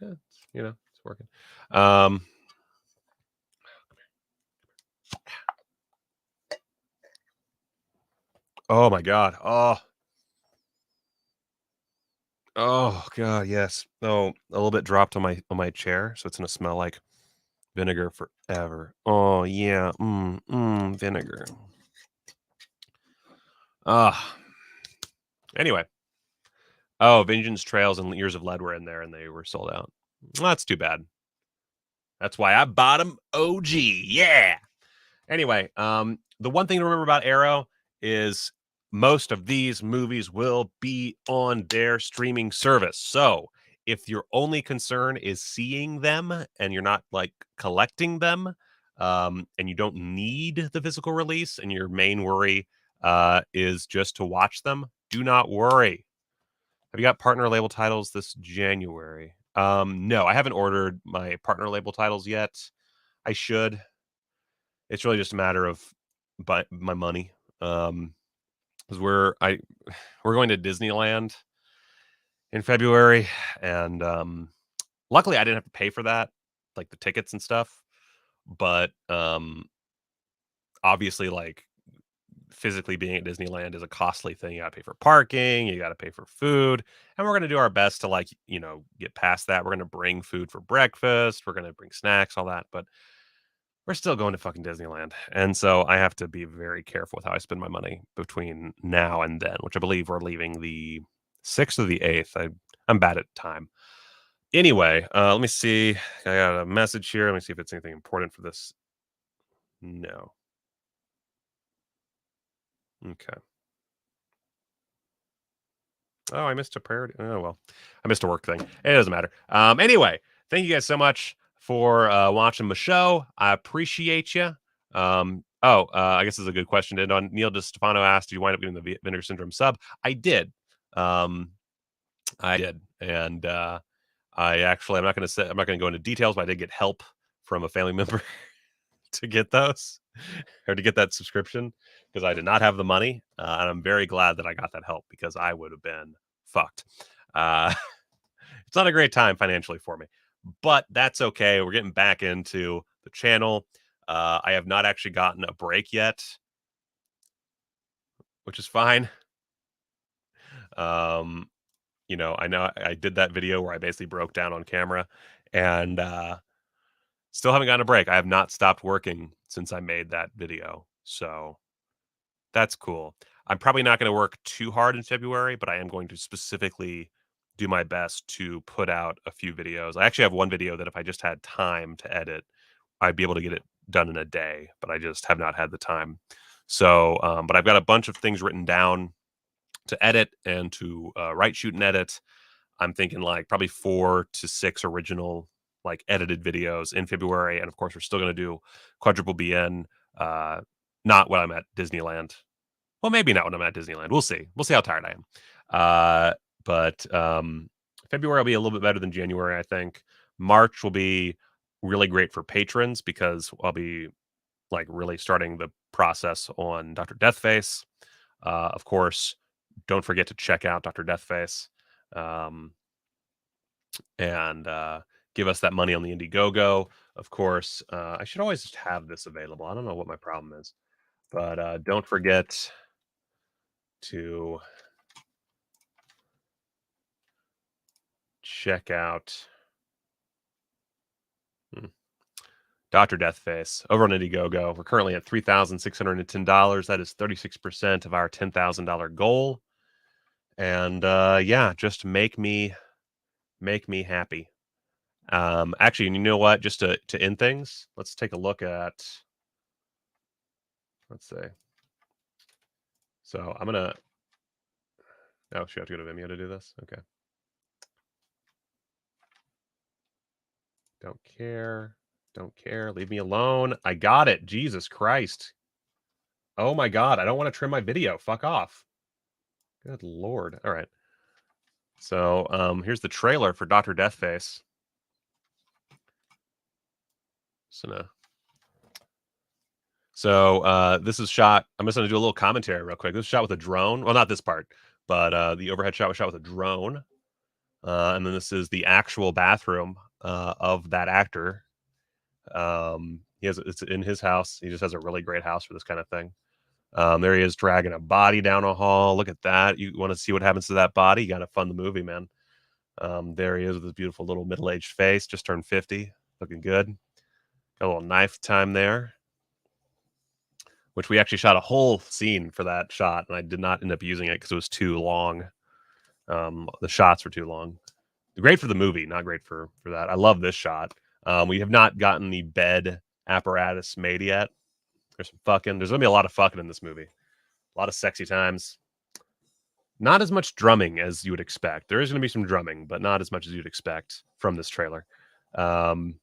[SPEAKER 4] yeah, it's working. Oh my god. Oh god, yes. Oh, a little bit dropped on my chair, so it's gonna smell like vinegar forever. Oh yeah. Vinegar. Anyway. Oh, Vengeance Trails and Years of Lead were in there and they were sold out. Well, that's too bad. That's why I bought them OG. Yeah. Anyway, the one thing to remember about Arrow is most of these movies will be on their streaming service. So if your only concern is seeing them and you're not like collecting them, and you don't need the physical release and your main worry is just to watch them, do not worry. Have you got partner label titles this January? No, I haven't ordered my partner label titles yet. I should. It's really just a matter of my money. Because we're going to Disneyland in February, and luckily I didn't have to pay for that, like the tickets and stuff. But obviously, like physically being at Disneyland is a costly thing. You got to pay for parking, you got to pay for food, and we're going to do our best to get past that. We're going to bring food for breakfast, we're going to bring snacks, all that, but we're still going to fucking Disneyland. And so I have to be very careful with how I spend my money between now and then, which I believe we're leaving the 6th or the 8th. I'm bad at time. Anyway, let me see. I got a message here. Let me see if it's anything important for this. No. Okay. Oh, I missed a priority. Oh, well, I missed a work thing. It doesn't matter. Anyway, thank you guys so much for watching the show. I appreciate you. I guess this is a good question to end on. Neil DeStefano asked, "Did you wind up getting the Vinegar Syndrome sub?" I did. I did, and I'm not going to go into details, but I did get help from a family member to get those or to get that subscription because I did not have the money, and I'm very glad that I got that help because I would have been fucked. It's not a great time financially for me, but that's okay. We're getting back into the channel. I have not actually gotten a break yet, which is fine. I know I did that video where I basically broke down on camera, and still haven't gotten a break. I have not stopped working since I made that video, so that's cool. I'm probably not going to work too hard in February, but I am going to specifically do my best to put out a few videos. I actually have one video that if I just had time to edit, I'd be able to get it done in a day, but I just have not had the time. So, but I've got a bunch of things written down to edit and to write, shoot, and edit. I'm thinking like probably 4 to 6 original like edited videos in February, and of course we're still going to do quadruple BN. Not when I'm at Disneyland. Well, maybe not when I'm at Disneyland. We'll see. We'll see how tired I am. But February will be a little bit better than January, I think. March will be really great for patrons because I'll be like really starting the process on Dr. Deathface. Of course, don't forget to check out Dr. Deathface. And give us that money on the Indiegogo. Of course, I should always just have this available. I don't know what my problem is, but don't forget to check out Dr. Deathface over on Indiegogo. We're currently at $3,610. That is 36% of our $10,000 goal. And yeah, just make me happy. Actually, you know what? Just to end things, let's take a look at. Let's see. So I'm gonna. Oh, she have to go to Vimeo to do this. Okay. Don't care. Don't care. Leave me alone. I got it. Jesus Christ. Oh my God. I don't want to trim my video. Fuck off. Good Lord. All right. So here's the trailer for Dr. Deathface. So this is shot. I'm just going to do a little commentary real quick. This is shot with a drone. Well, not this part, but the overhead shot was shot with a drone. And then this is the actual bathroom of that actor. It's in his house. He just has a really great house for this kind of thing. There he is dragging a body down a hall. Look at that. You want to see what happens to that body? You got to fund the movie, man. There he is with his beautiful little middle-aged face. Just turned 50. Looking good. Got a little knife time there. Which we actually shot a whole scene for that shot. And I did not end up using it because it was too long. The shots were too long. Great for the movie, not great for that. I love this shot. We have not gotten the bed apparatus made yet. There's going to be a lot of fucking in this movie. A lot of sexy times. Not as much drumming as you would expect. There is going to be some drumming, but not as much as you'd expect from this trailer. Of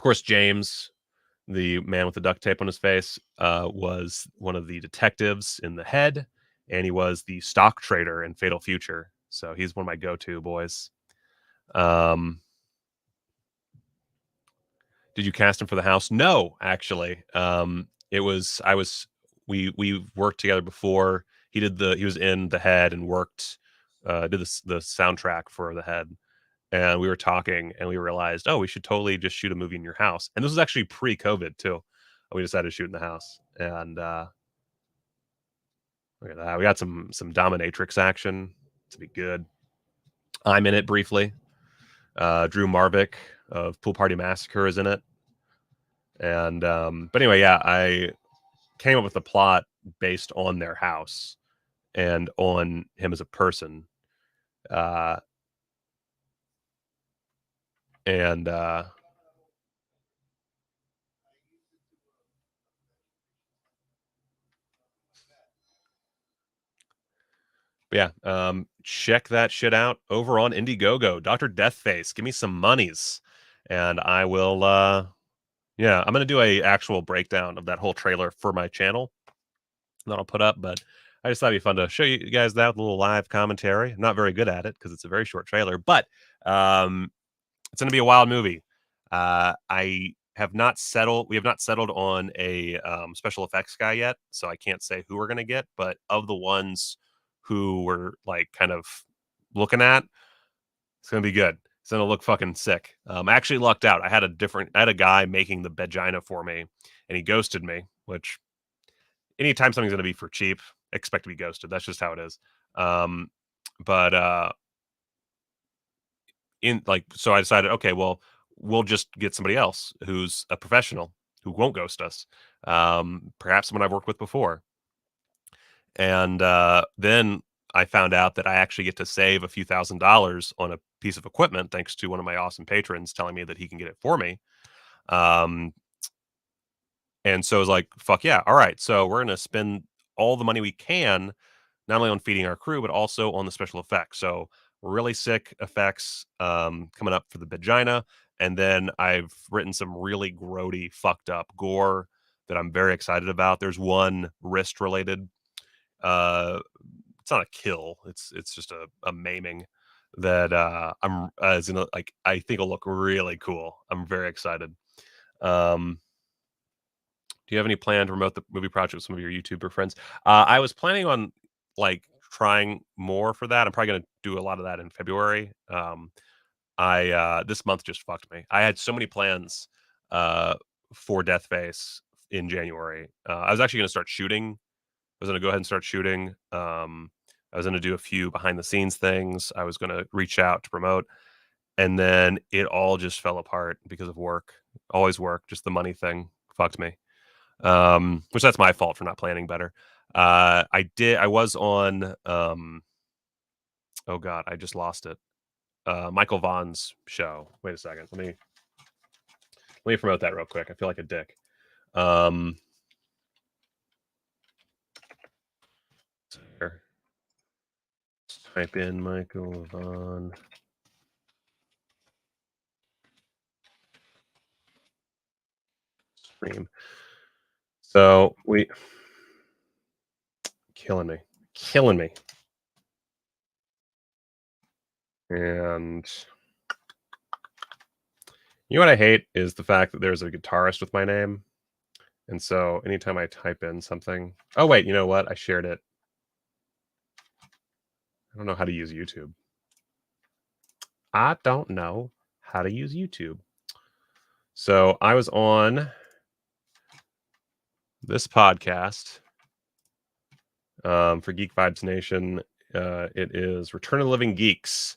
[SPEAKER 4] course, James, the man with the duct tape on his face, was one of the detectives in The Head, and he was the stock trader in Fatal Future. So he's one of my go-to boys. Did you cast him for the house? No, actually. We worked together before. He was in The Head and worked, did the soundtrack for The Head. And we were talking and we realized, oh, we should totally just shoot a movie in your house. And this was actually pre-COVID too. We decided to shoot in the house. And look at that. We got some dominatrix action. To be good. I'm in it briefly. Drew Marvick of Pool Party Massacre is in it. And but anyway, yeah, I came up with a plot based on their house and on him as a person. Yeah, check that shit out over on Indiegogo. Dr. Deathface, give me some monies, and I will. Yeah, I'm gonna do a actual breakdown of that whole trailer for my channel that I'll put up. But I just thought it'd be fun to show you guys that with a little live commentary. I'm not very good at it because it's a very short trailer, but it's gonna be a wild movie. We have not settled on a special effects guy yet, so I can't say who we're gonna get. But of the ones who we're like kind of looking at, it's gonna be good. It's gonna look fucking sick. I actually lucked out. I had a guy making the vagina for me, and he ghosted me. Which, anytime something's gonna be for cheap, expect to be ghosted. That's just how it is. So I decided, okay, well, we'll just get somebody else who's a professional who won't ghost us. Perhaps someone I've worked with before. And then I found out that I actually get to save a few $1,000s on a piece of equipment thanks to one of my awesome patrons telling me that he can get it for me. And so I was like, fuck yeah. All right. So we're going to spend all the money we can, not only on feeding our crew, but also on the special effects. So really sick effects coming up for the vagina. And then I've written some really grody, fucked up gore that I'm very excited about. There's one wrist related. It's not a kill. It's just a maiming that I'm as in like I think will look really cool. I'm very excited. Do you have any planned to promote the movie project with some of your YouTuber friends? I was planning on like trying more for that. I'm probably gonna do a lot of that in February. I this month just fucked me. I had so many plans for Deathface in January. I was actually gonna start shooting. I was gonna go ahead and start shooting. I was gonna do a few behind the scenes things. I was gonna reach out to promote, and then it all just fell apart because of work. Always work. Just the money thing fucked me. Which that's my fault for not planning better. I was on oh god, I just lost it. Michael Vaughn's show. Wait a second. Let me promote that real quick. I feel like a dick. Here. Type in Michael Vaughn. Stream. So killing me. And you know what I hate is the fact that there's a guitarist with my name. And so anytime I type in something, oh wait, you know what? I shared it. I don't know how to use YouTube. I don't know how to use YouTube. So I was on this podcast for Geek Vibes Nation. It is Return of the Living Geeks.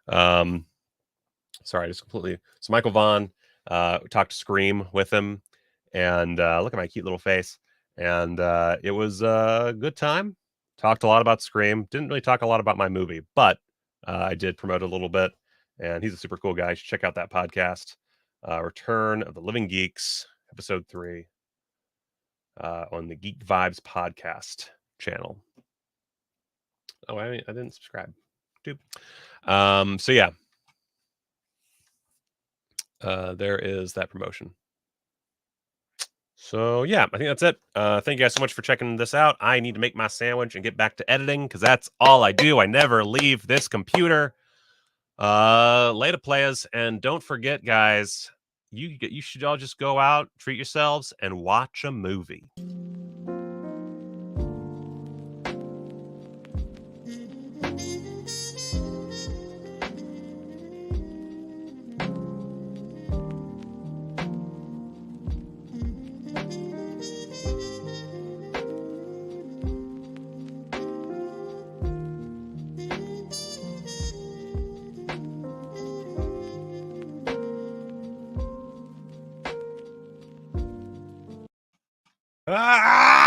[SPEAKER 4] Sorry, just completely. So Michael Vaughn, talked to Scream with him, and look at my cute little face. And it was a good time. Talked a lot about Scream. Didn't really talk a lot about my movie, but I did promote a little bit. And he's a super cool guy. You should check out that podcast. Return of the Living Geeks, episode 3, on the Geek Vibes podcast channel. Oh, I didn't subscribe. Dude. So yeah. There is that promotion. So yeah, I think that's it. Thank you guys so much for checking this out. I need to make my sandwich and get back to editing because that's all I do. I never leave this computer. Later, players, and don't forget, guys, you should all just go out, treat yourselves, and watch a movie. Ah!